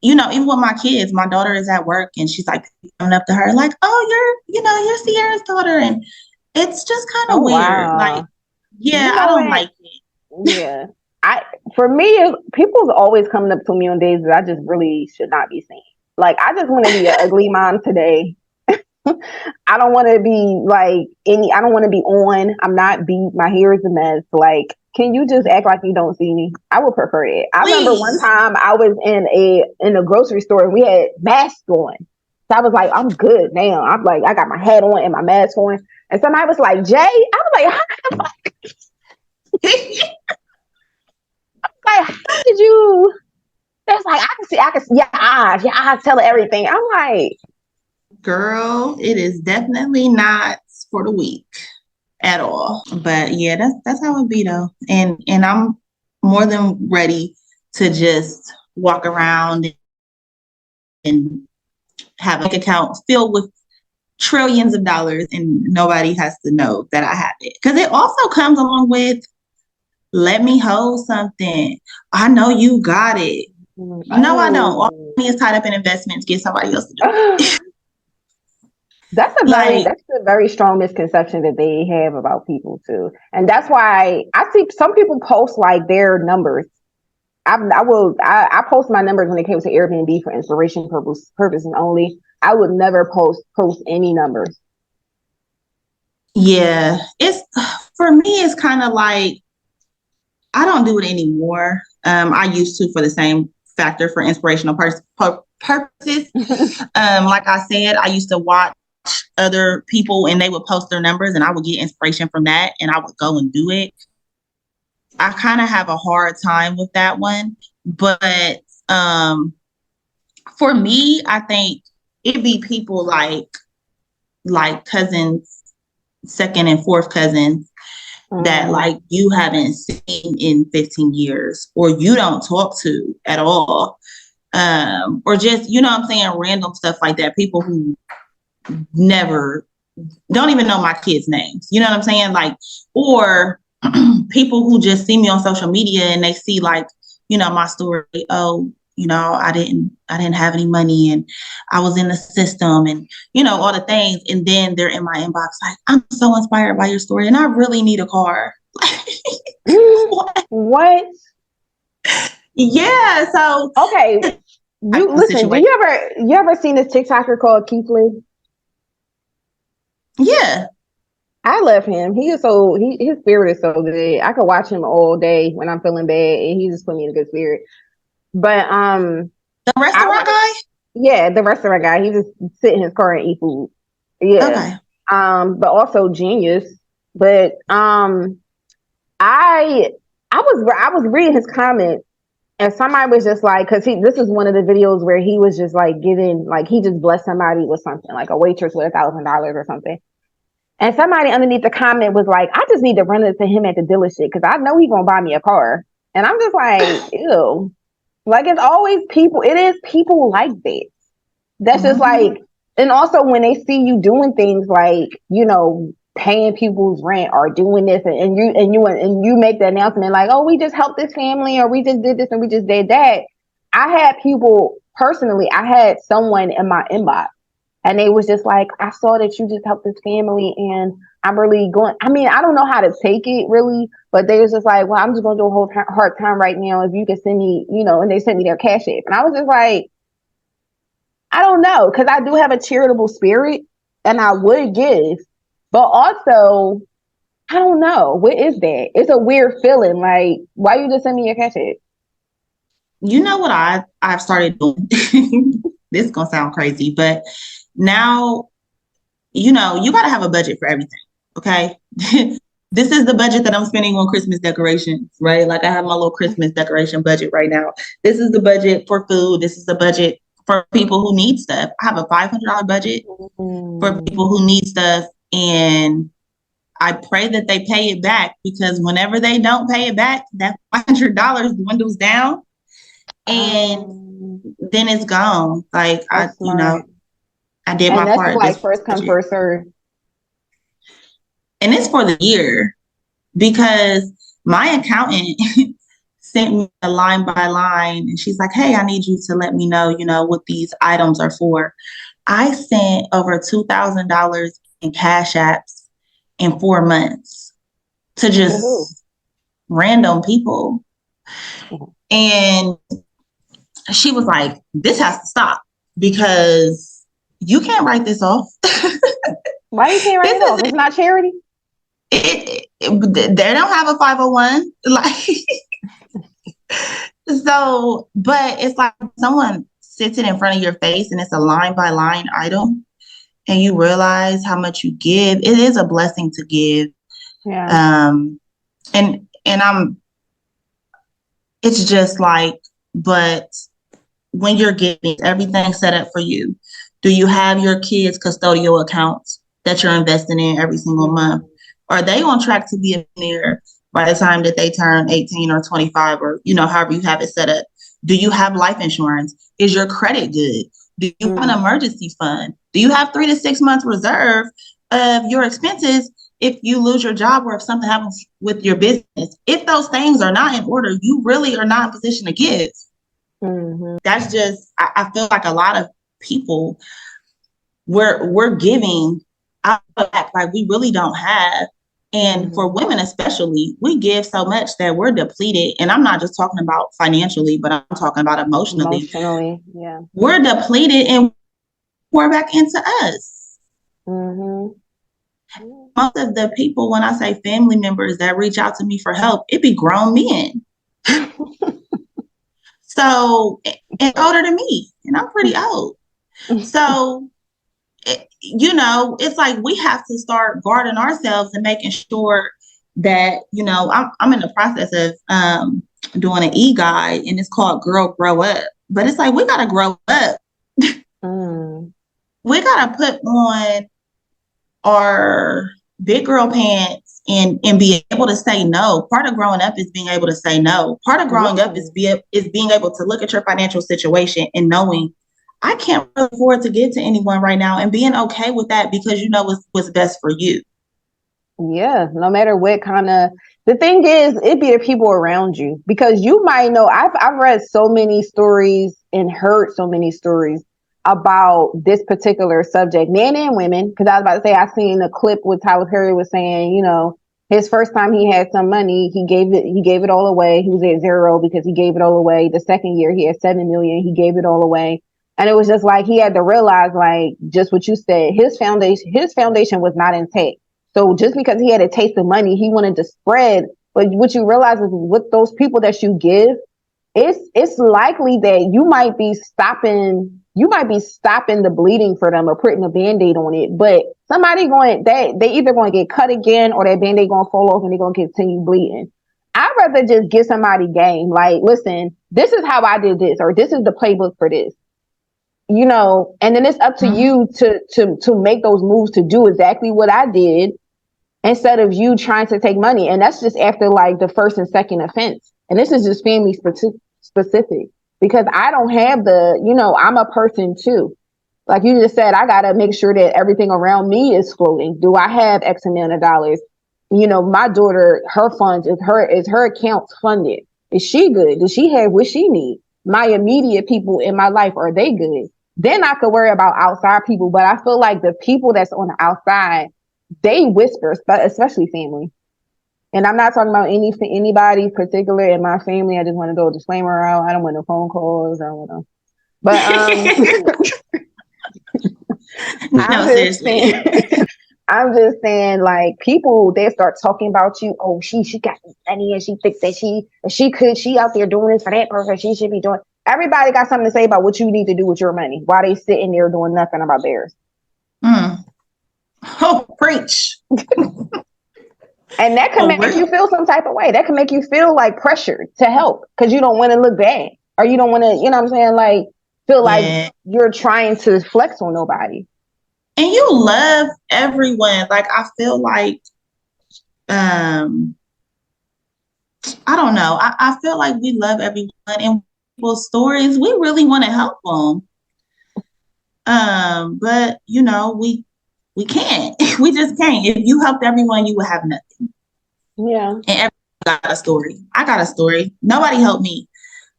even with my kids, my daughter is at work and she's like coming up to her like, oh, you're Ciera's daughter. And it's just kind of weird. Wow. Like, yeah, I don't like it. Yeah. For me, people's always coming up to me on days that I just really should not be seen. Like, I just want to be an ugly mom today. I don't want to be like I don't want to be on. I'm not beat. My hair is a mess. Like, can you just act like you don't see me? I would prefer it. I remember one time I was in a grocery store and we had masks on. So I was like, I'm good now. I'm like, I got my hat on and my mask on. And somebody was like, Jay? I was like, how did you? That's like, I can see your eyes tell everything. I'm like, girl, it is definitely not for the weak at all. But yeah, that's how it be though. And I'm more than ready to just walk around and have a bank account filled with trillions of dollars and nobody has to know that I have it. Because it also comes along with, let me hold something. I know you got it. No, I don't. All money is tied up in investments. Get somebody else to do it. That's a very strong misconception that they have about people too. And that's why I see some people post like their numbers. I post my numbers when it came to Airbnb for inspiration purposes only. I would never post any numbers. Yeah. For me, it's kind of like, I don't do it anymore. I used to for the same factor, for inspirational purposes. Like I said, I used to watch other people and they would post their numbers and I would get inspiration from that and I would go and do it. I kind of have a hard time with that one. But for me, I think it'd be people like cousins, second and fourth cousins that like you haven't seen in 15 years or you don't talk to at all. Or just, you know what I'm saying, random stuff like that. People who never, don't even know my kids' names. You know what I'm saying? Like, or people who just see me on social media and they see like, you know, my story. Oh, you know, I didn't have any money and I was in the system and, you know, all the things. And then they're in my inbox like, I'm so inspired by your story and I really need a car. What? Yeah. So okay. You listen, do you ever seen this TikToker called Keith Lee? Yeah. I love him. His spirit is so good. I could watch him all day when I'm feeling bad and he just put me in a good spirit. But the restaurant guy? Yeah, the restaurant guy. He just sit in his car and eat food. Yeah. Okay. But also genius. But I was reading his comments and somebody was just like, because this is one of the videos where he was just like giving, like he just blessed somebody with something, like a waitress with $1,000 or something. And somebody underneath the comment was like, I just need to run into him at the dealership because I know he's gonna buy me a car. And I'm just like, ew. Like it is people like that. That's just like, and also when they see you doing things like, you know, paying people's rent or doing this and you make the announcement like, oh, we just helped this family or we just did this and we just did that. I had someone in my inbox and they was just like, I saw that you just helped this family and I'm really going, I mean, I don't know how to take it really, but they was just like, well, I'm just going to do a whole hard time right now. If you can send me, you know, and they sent me their cash app. And I was just like, I don't know. Cause I do have a charitable spirit and I would give, but also, I don't know. What is that? It's a weird feeling. Like, why you just send me your cash app? You know what I've started doing? This is going to sound crazy, but now, you know, you got to have a budget for everything. Okay. This is the budget that I'm spending on Christmas decorations, right? Like I have my little Christmas decoration budget right now. This is the budget for food. This is the budget for people who need stuff. I have a $500 budget for people who need stuff. And I pray that they pay it back because whenever they don't pay it back, that $500 dwindles down and then it's gone. Like I did my part. Like first come, first serve. And it's for the year because my accountant sent me a line by line and she's like, hey, I need you to let me know, you know, what these items are for. I sent over $2,000 in cash apps in 4 months to just random people. And she was like, this has to stop because you can't write this off. Why you can't write it off? It's not charity. They don't have a 501. Like, so, but it's like someone sits it in front of your face and it's a line by line item and you realize how much you give. It is a blessing to give. Yeah. It's just like, but when you're giving, everything set up for you. Do you have your kids' custodial accounts that you're investing in every single month? Are they on track to be a millionaire by the time that they turn 18 or 25 or, you know, however you have it set up? Do you have life insurance? Is your credit good? Do you have an emergency fund? Do you have 3 to 6 months reserve of your expenses if you lose your job or if something happens with your business? If those things are not in order, you really are not in position to give. That's just, I feel like a lot of people, we're giving out back like we really don't have. And for women especially, we give so much that we're depleted. And I'm not just talking about financially, but I'm talking about emotionally. Yeah. We're depleted and pour back into us. Most of the people, when I say family members that reach out to me for help, it be grown men. So, and older than me, and I'm pretty old. So it's like we have to start guarding ourselves and making sure that, I'm in the process of doing an e-guide, and it's called Girl Grow Up. But it's like, we got to grow up. We got to put on our big girl pants and be able to say no. Part of growing up is being able to say no. Part of growing up is being able to look at your financial situation and knowing, I can't really afford to give to anyone right now, and being okay with that, because you know what's best for you. Yeah, no matter what kind of, the thing is, it be the people around you, because you might know, I've read so many stories and heard so many stories about this particular subject, men and women. Because I was about to say, I seen a clip with Tyler Perry was saying, his first time he had some money, he gave it all away. He was at zero because he gave it all away. The second year he had 7 million, he gave it all away. And it was just like, he had to realize, like, just what you said, his foundation was not intact. So just because he had a taste of money, he wanted to spread. But what you realize is, with those people that you give, it's likely that you might be stopping the bleeding for them, or putting a Band-Aid on it. But they either going to get cut again, or that Band-Aid going to fall off and they're going to continue bleeding. I'd rather just give somebody game. Like, listen, this is how I did this, or this is the playbook for this. And then it's up to you to make those moves, to do exactly what I did, instead of you trying to take money. And that's just after like the first and second offense. And this is just family specific, because I don't have I'm a person too. Like you just said, I got to make sure that everything around me is floating. Do I have X amount of dollars? My daughter, her funds, is her accounts funded? Is she good? Does she have what she needs? My immediate people in my life, are they good? Then I could worry about outside people. But I feel like the people that's on the outside, they whisper, especially family. And I'm not talking about anybody particular in my family. I just want to throw a disclaimer out. I don't want no phone calls. I don't want no. But I'm just saying, like, people, they start talking about you. Oh, she got money, and she thinks that she out there doing this for that person. She should be doing. Everybody got something to say about what you need to do with your money, while they sitting there doing nothing about theirs. Oh, preach. And that can make you feel some type of way. That can make you feel like pressured to help, because you don't want to look bad, or you don't want to, what I'm saying? Like, feel like you're trying to flex on nobody. And you love everyone. Like, I feel like, I don't know. I feel like we love everyone, and people's stories, we really want to help them. But we can't. We just can't. If you helped everyone, you would have nothing. Yeah. And everyone got a story. I got a story. Nobody helped me.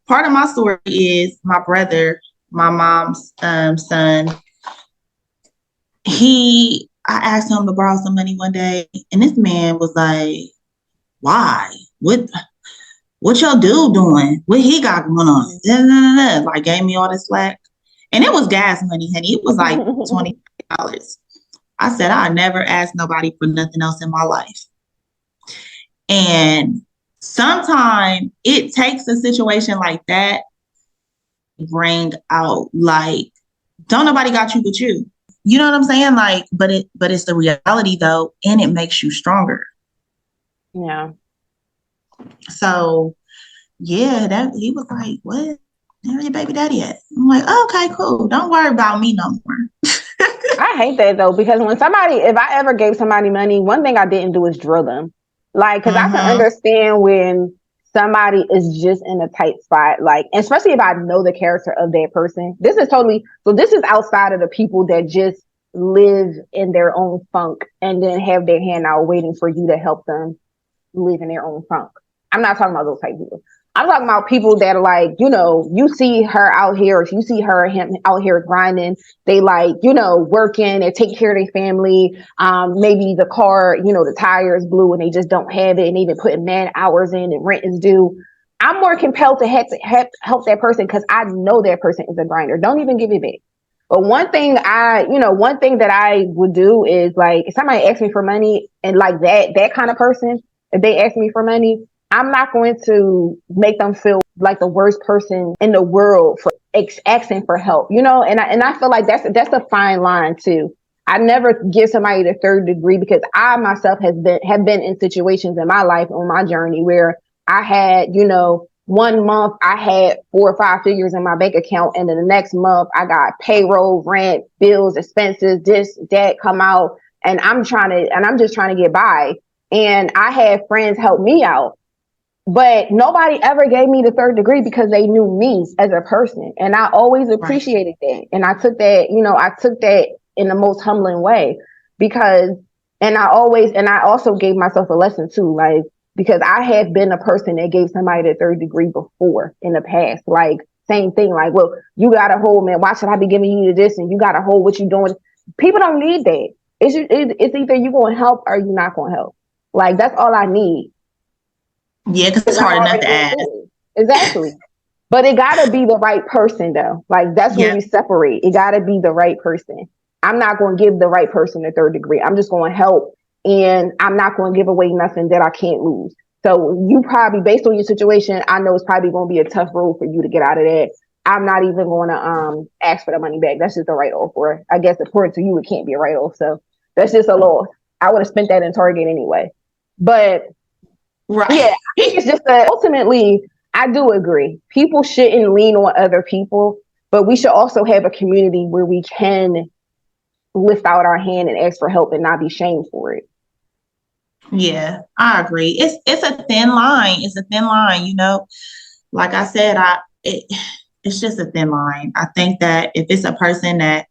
Part of my story is my brother, my mom's son. I asked him to borrow some money one day, and this man was like, why? What your dude doing? What he got going on? Like, gave me all this slack. And it was gas money, honey. It was like $20. I said, I never asked nobody for nothing else in my life. And sometimes it takes a situation like that to bring out, like, don't nobody got you but you. You know what I'm saying? Like, but it's the reality though, and it makes you stronger. Yeah. So yeah, that he was like, what? Where your baby daddy at? I'm like, oh, okay, cool. Don't worry about me no more. I hate that though, because if I ever gave somebody money, one thing I didn't do is drill them. Like, because I can understand when somebody is just in a tight spot, like, especially if I know the character of that person. This is outside of the people that just live in their own funk and then have their hand out waiting for you to help them live in their own funk. I'm not talking about those type of people. I'm talking about people that are like, you see her out here, or if you see him out here grinding, they like, working and taking care of their family. Maybe the car, the tire is blue and they just don't have it, and they've been putting mad hours in and rent is due. I'm more compelled to help that person because I know that person is a grinder. Don't even give it back. But one thing that I would do is, like, if somebody asks me for money, and like that kind of person, if they ask me for money, I'm not going to make them feel like the worst person in the world asking for help, you know, and I feel like that's a fine line too. I never give somebody the third degree because I myself have been in situations in my life on my journey where I had, you know, 1 month I had 4 or 5 figures in my bank account, and then the next month I got payroll, rent, bills, expenses, this, that come out, and I'm just trying to get by. And I had friends help me out. But nobody ever gave me the third degree because they knew me as a person. And I always appreciated that. And I took that in the most humbling way because, and I also gave myself a lesson too, like, because I have been a person that gave somebody the third degree before in the past. Like, same thing, like, well, you got a hold, man. Why should I be giving you this? And you got a hold, what you doing? People don't need that. It's either you going to help or you not going to help. Like, that's all I need. Yeah, because it's hard enough to ask. Exactly. But it got to be the right person, though. Like, that's where we separate. It got to be the right person. I'm not going to give the right person a third degree. I'm just going to help. And I'm not going to give away nothing that I can't lose. So you probably, based on your situation, I know it's probably going to be a tough road for you to get out of that. I'm not even going to ask for the money back. That's just a write-off. Or I guess according to you, it can't be a write-off. So that's just a loss. I would have spent that in Target anyway. But right. Yeah, I think it's just that ultimately, I do agree. People shouldn't lean on other people, but we should also have a community where we can lift out our hand and ask for help and not be shamed for it. Yeah, I agree. It's a thin line. It's a thin line, you know. Like I said, it's just a thin line. I think that if it's a person that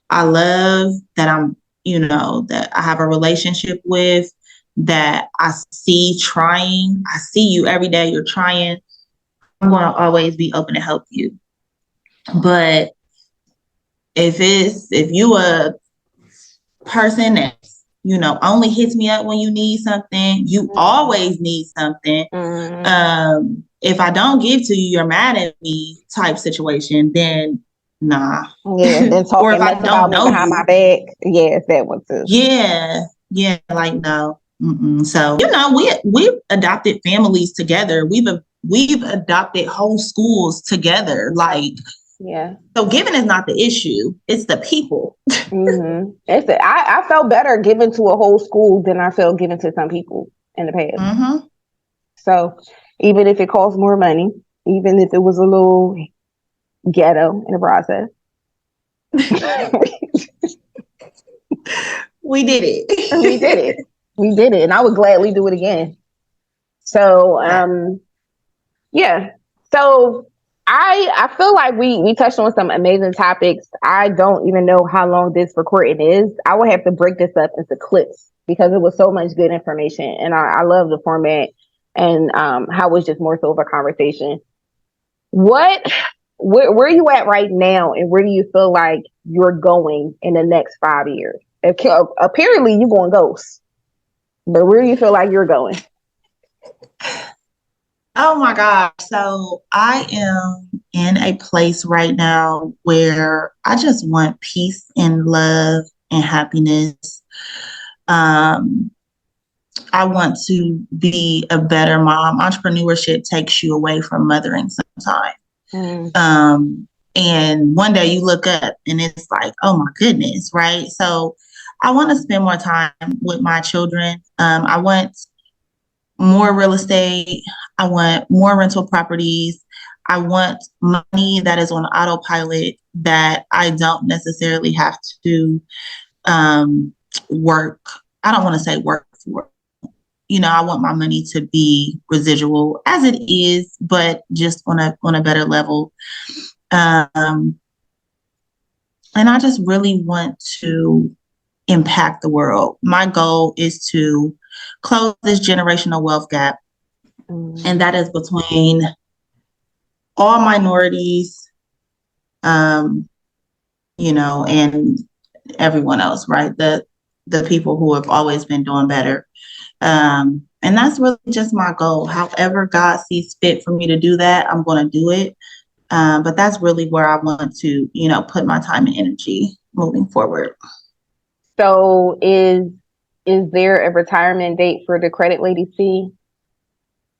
I love, that I'm, you know, that I have a relationship with, that I see trying, I see you every day, you're trying, I'm going to always be open to help you. But if you a person that, you know, only hits me up when you need something, you always need something. If I don't give to you, you're mad at me type situation, then nah. Yeah, then talking or if I don't know behind my back. Yeah, that one too. Yeah, like no. So, you know, we've adopted families together. We've adopted whole schools together. Like, yeah. So giving is not the issue; it's the people. I felt better giving to a whole school than I felt giving to some people in the past. So, even if it costs more money, even if it was a little ghetto in the process, we did it. We did it, and I would gladly do it again. So, yeah. So I feel like we touched on some amazing topics. I don't even know how long this recording is. I will have to break this up into clips because it was so much good information, and I love the format and how it's just more so of a conversation. Where are you at right now, and where do you feel like you're going in the next 5 years? Apparently, you're going ghost. But where do you feel like you're going? Oh my God. So I am in a place right now where I just want peace and love and happiness. I want to be a better mom. Entrepreneurship takes you away from mothering sometimes. And one day you look up and it's like, oh my goodness, right? So I want to spend more time with my children. I want more real estate. I want more rental properties. I want money that is on autopilot that I don't necessarily have to work. I don't want to say work for. You know, I want my money to be residual as it is, but just on a better level. And I just really want to impact the world. My goal is to close this generational wealth gap. And that is between all minorities, you know, and everyone else, right? The people who have always been doing better. And that's really just my goal. However God sees fit for me to do that, I'm going to do it. But that's really where I want to, you know, put my time and energy moving forward. So is there a retirement date for the Credit Lady C?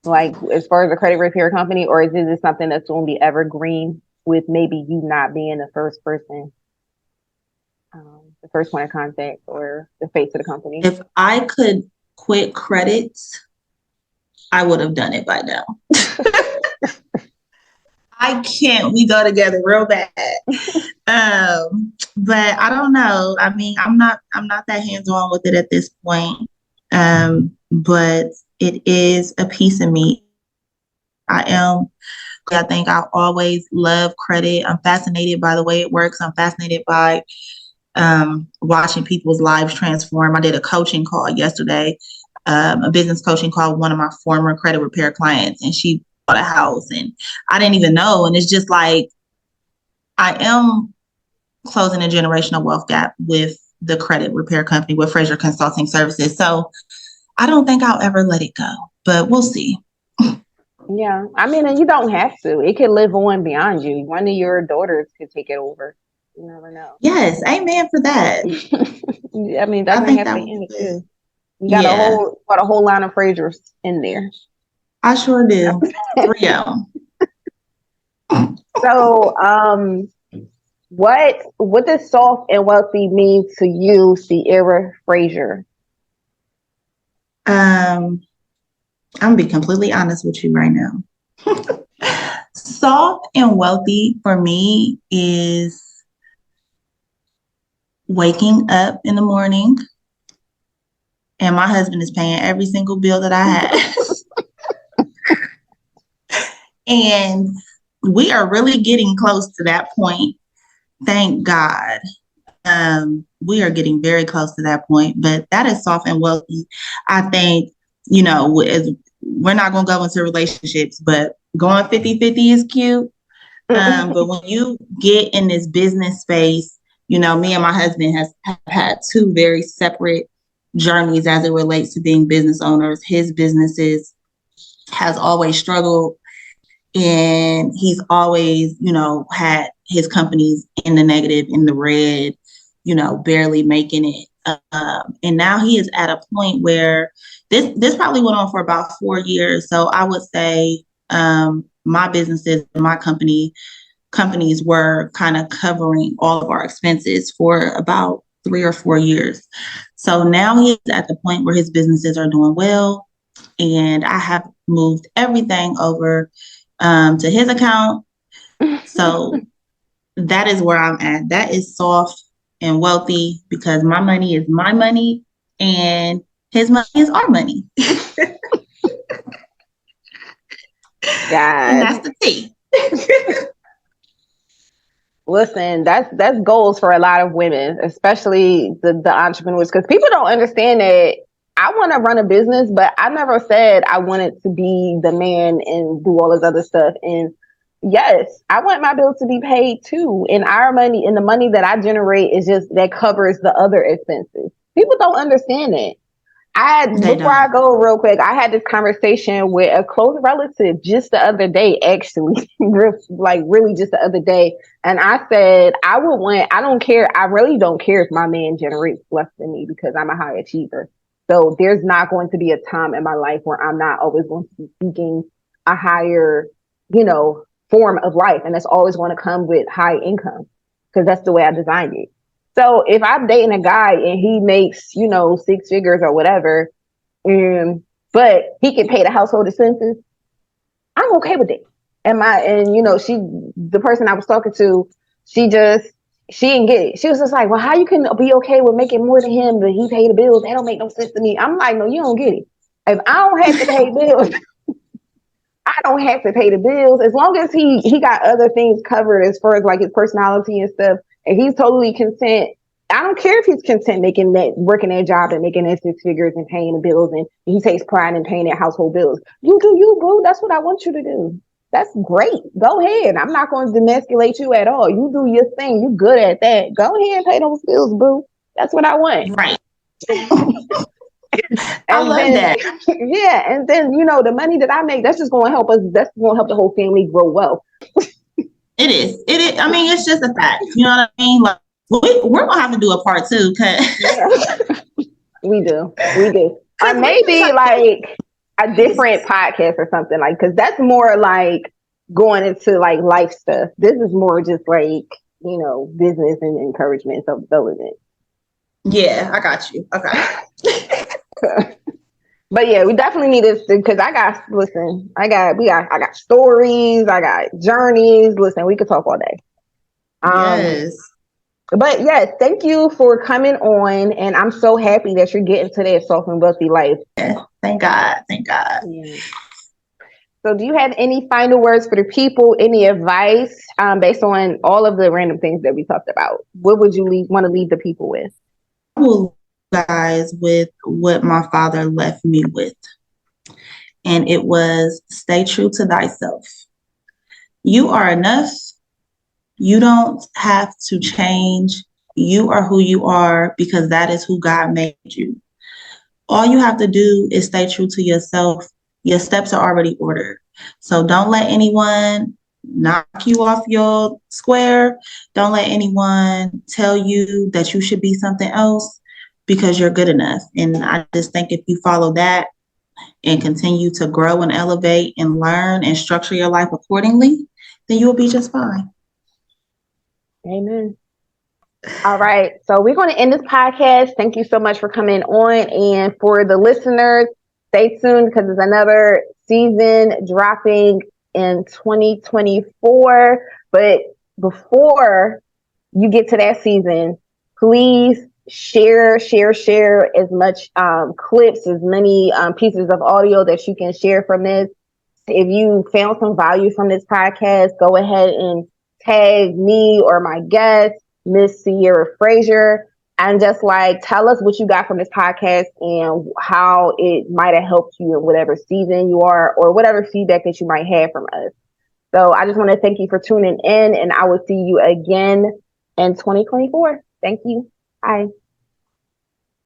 Like as far as the credit repair company, or is this something that's going to be evergreen with maybe you not being the first person, the first point of contact or the face of the company? If I could quit credits, I would have done it by now. I can't. We go together real bad. But I don't know. I mean, I'm not that hands-on with it at this point. But it is a piece of me. I think I always love credit. I'm fascinated by the way it works. I'm fascinated by watching people's lives transform. I did a coaching call yesterday, a business coaching call with one of my former credit repair clients, and she bought a house and I didn't even know. And it's just like, I am closing a generational wealth gap with the credit repair company, with Fraizer Consulting Services. So I don't think I'll ever let it go, but we'll see. Yeah. I mean, and you don't have to. It could live on beyond you. One of your daughters could take it over. You never know. Yes. Amen for that. I mean, that might have to end it too. You got a whole line of Fraizers in there. I sure do. 3 of them. So, what does soft and wealthy mean to you, Ciera Fraizer? I'm gonna be completely honest with you right now. Soft and wealthy for me is waking up in the morning and my husband is paying every single bill that I have. And we are really getting close to that point. Thank God. We are getting very close to that point, but that is soft and wealthy. I think, we're not going to go into relationships, but going 50-50 is cute. But when you get in this business space, me and my husband have had 2 very separate journeys as it relates to being business owners. His businesses has always struggled, and he's always, had his companies in the negative, in the red, barely making it. And now he is at a point where this probably went on for about 4 years. So I would say my businesses and my companies were kind of covering all of our expenses for about 3 or 4 years. So now he is at the point where his businesses are doing well, and I have moved everything over to his account. So that is where I'm at. That is soft and wealthy because my money is my money and his money is our money. God. And that's the tea. Listen, that's goals for a lot of women, especially the entrepreneurs, because people don't understand that I want to run a business, but I never said I wanted to be the man and do all this other stuff. And yes, I want my bills to be paid too. And our money and the money that I generate is just that covers the other expenses. People don't understand it. Before I go real quick, I had this conversation with a close relative just the other day, actually, really just the other day. And I said, I don't care. I really don't care if my man generates less than me because I'm a high achiever. So there's not going to be a time in my life where I'm not always going to be seeking a higher, form of life. And that's always going to come with high income because that's the way I designed it. So if I'm dating a guy and he makes, 6 figures or whatever, but he can pay the household expenses, I'm okay with it. The person I was talking to, she didn't get it. She was just like, well, how you can be okay with making more than him, but he pay the bills? That don't make no sense to me. I'm like, no, you don't get it. If I don't have to pay bills, I don't have to pay the bills. As long as he got other things covered as far as like his personality and stuff, and he's totally content. I don't care if he's content working that job and making that 6 figures and paying the bills, and he takes pride in paying that household bills. You do you, boo. That's what I want you to do. That's great. Go ahead. I'm not going to demasculate you at all. You do your thing. You good at that. Go ahead and pay those bills, boo. That's what I want. Right. I love that. Yeah. And then, the money that I make, that's just going to help us. That's going to help the whole family grow well. It is. I mean, it's just a fact. You know what I mean? Like, we're going to have to do a part 2. We do. Or maybe like a different podcast or something, like, because that's more like going into like life stuff. This is more just like, you know, business and encouragement of development. Yeah, I got you. Okay. But yeah, we definitely need this because I got stories, I got journeys. Listen, we could talk all day. Yes. But yes, thank you for coming on, and I'm so happy that you're getting to that soft and wealthy life. Yeah, thank God. Thank God. Yeah. So do you have any final words for the people, any advice based on all of the random things that we talked about? What would you want to leave the people with? I will leave guys with what my father left me with. And it was stay true to thyself. You are enough. You don't have to change. You are who you are because that is who God made you. All you have to do is stay true to yourself. Your steps are already ordered. So don't let anyone knock you off your square. Don't let anyone tell you that you should be something else because you're good enough. And I just think if you follow that and continue to grow and elevate and learn and structure your life accordingly, then you will be just fine. Amen. All right. So we're going to end this podcast. Thank you so much for coming on. And for the listeners, stay tuned because there's another season dropping in 2024. But before you get to that season, please share as much clips, as many pieces of audio that you can share from this. If you found some value from this podcast, go ahead and tag me or my guest, Miss Ciera Fraizer, and just like tell us what you got from this podcast and how it might have helped you in whatever season you are or whatever feedback that you might have from us. So I just want to thank you for tuning in, and I will see you again in 2024. Thank you. Bye.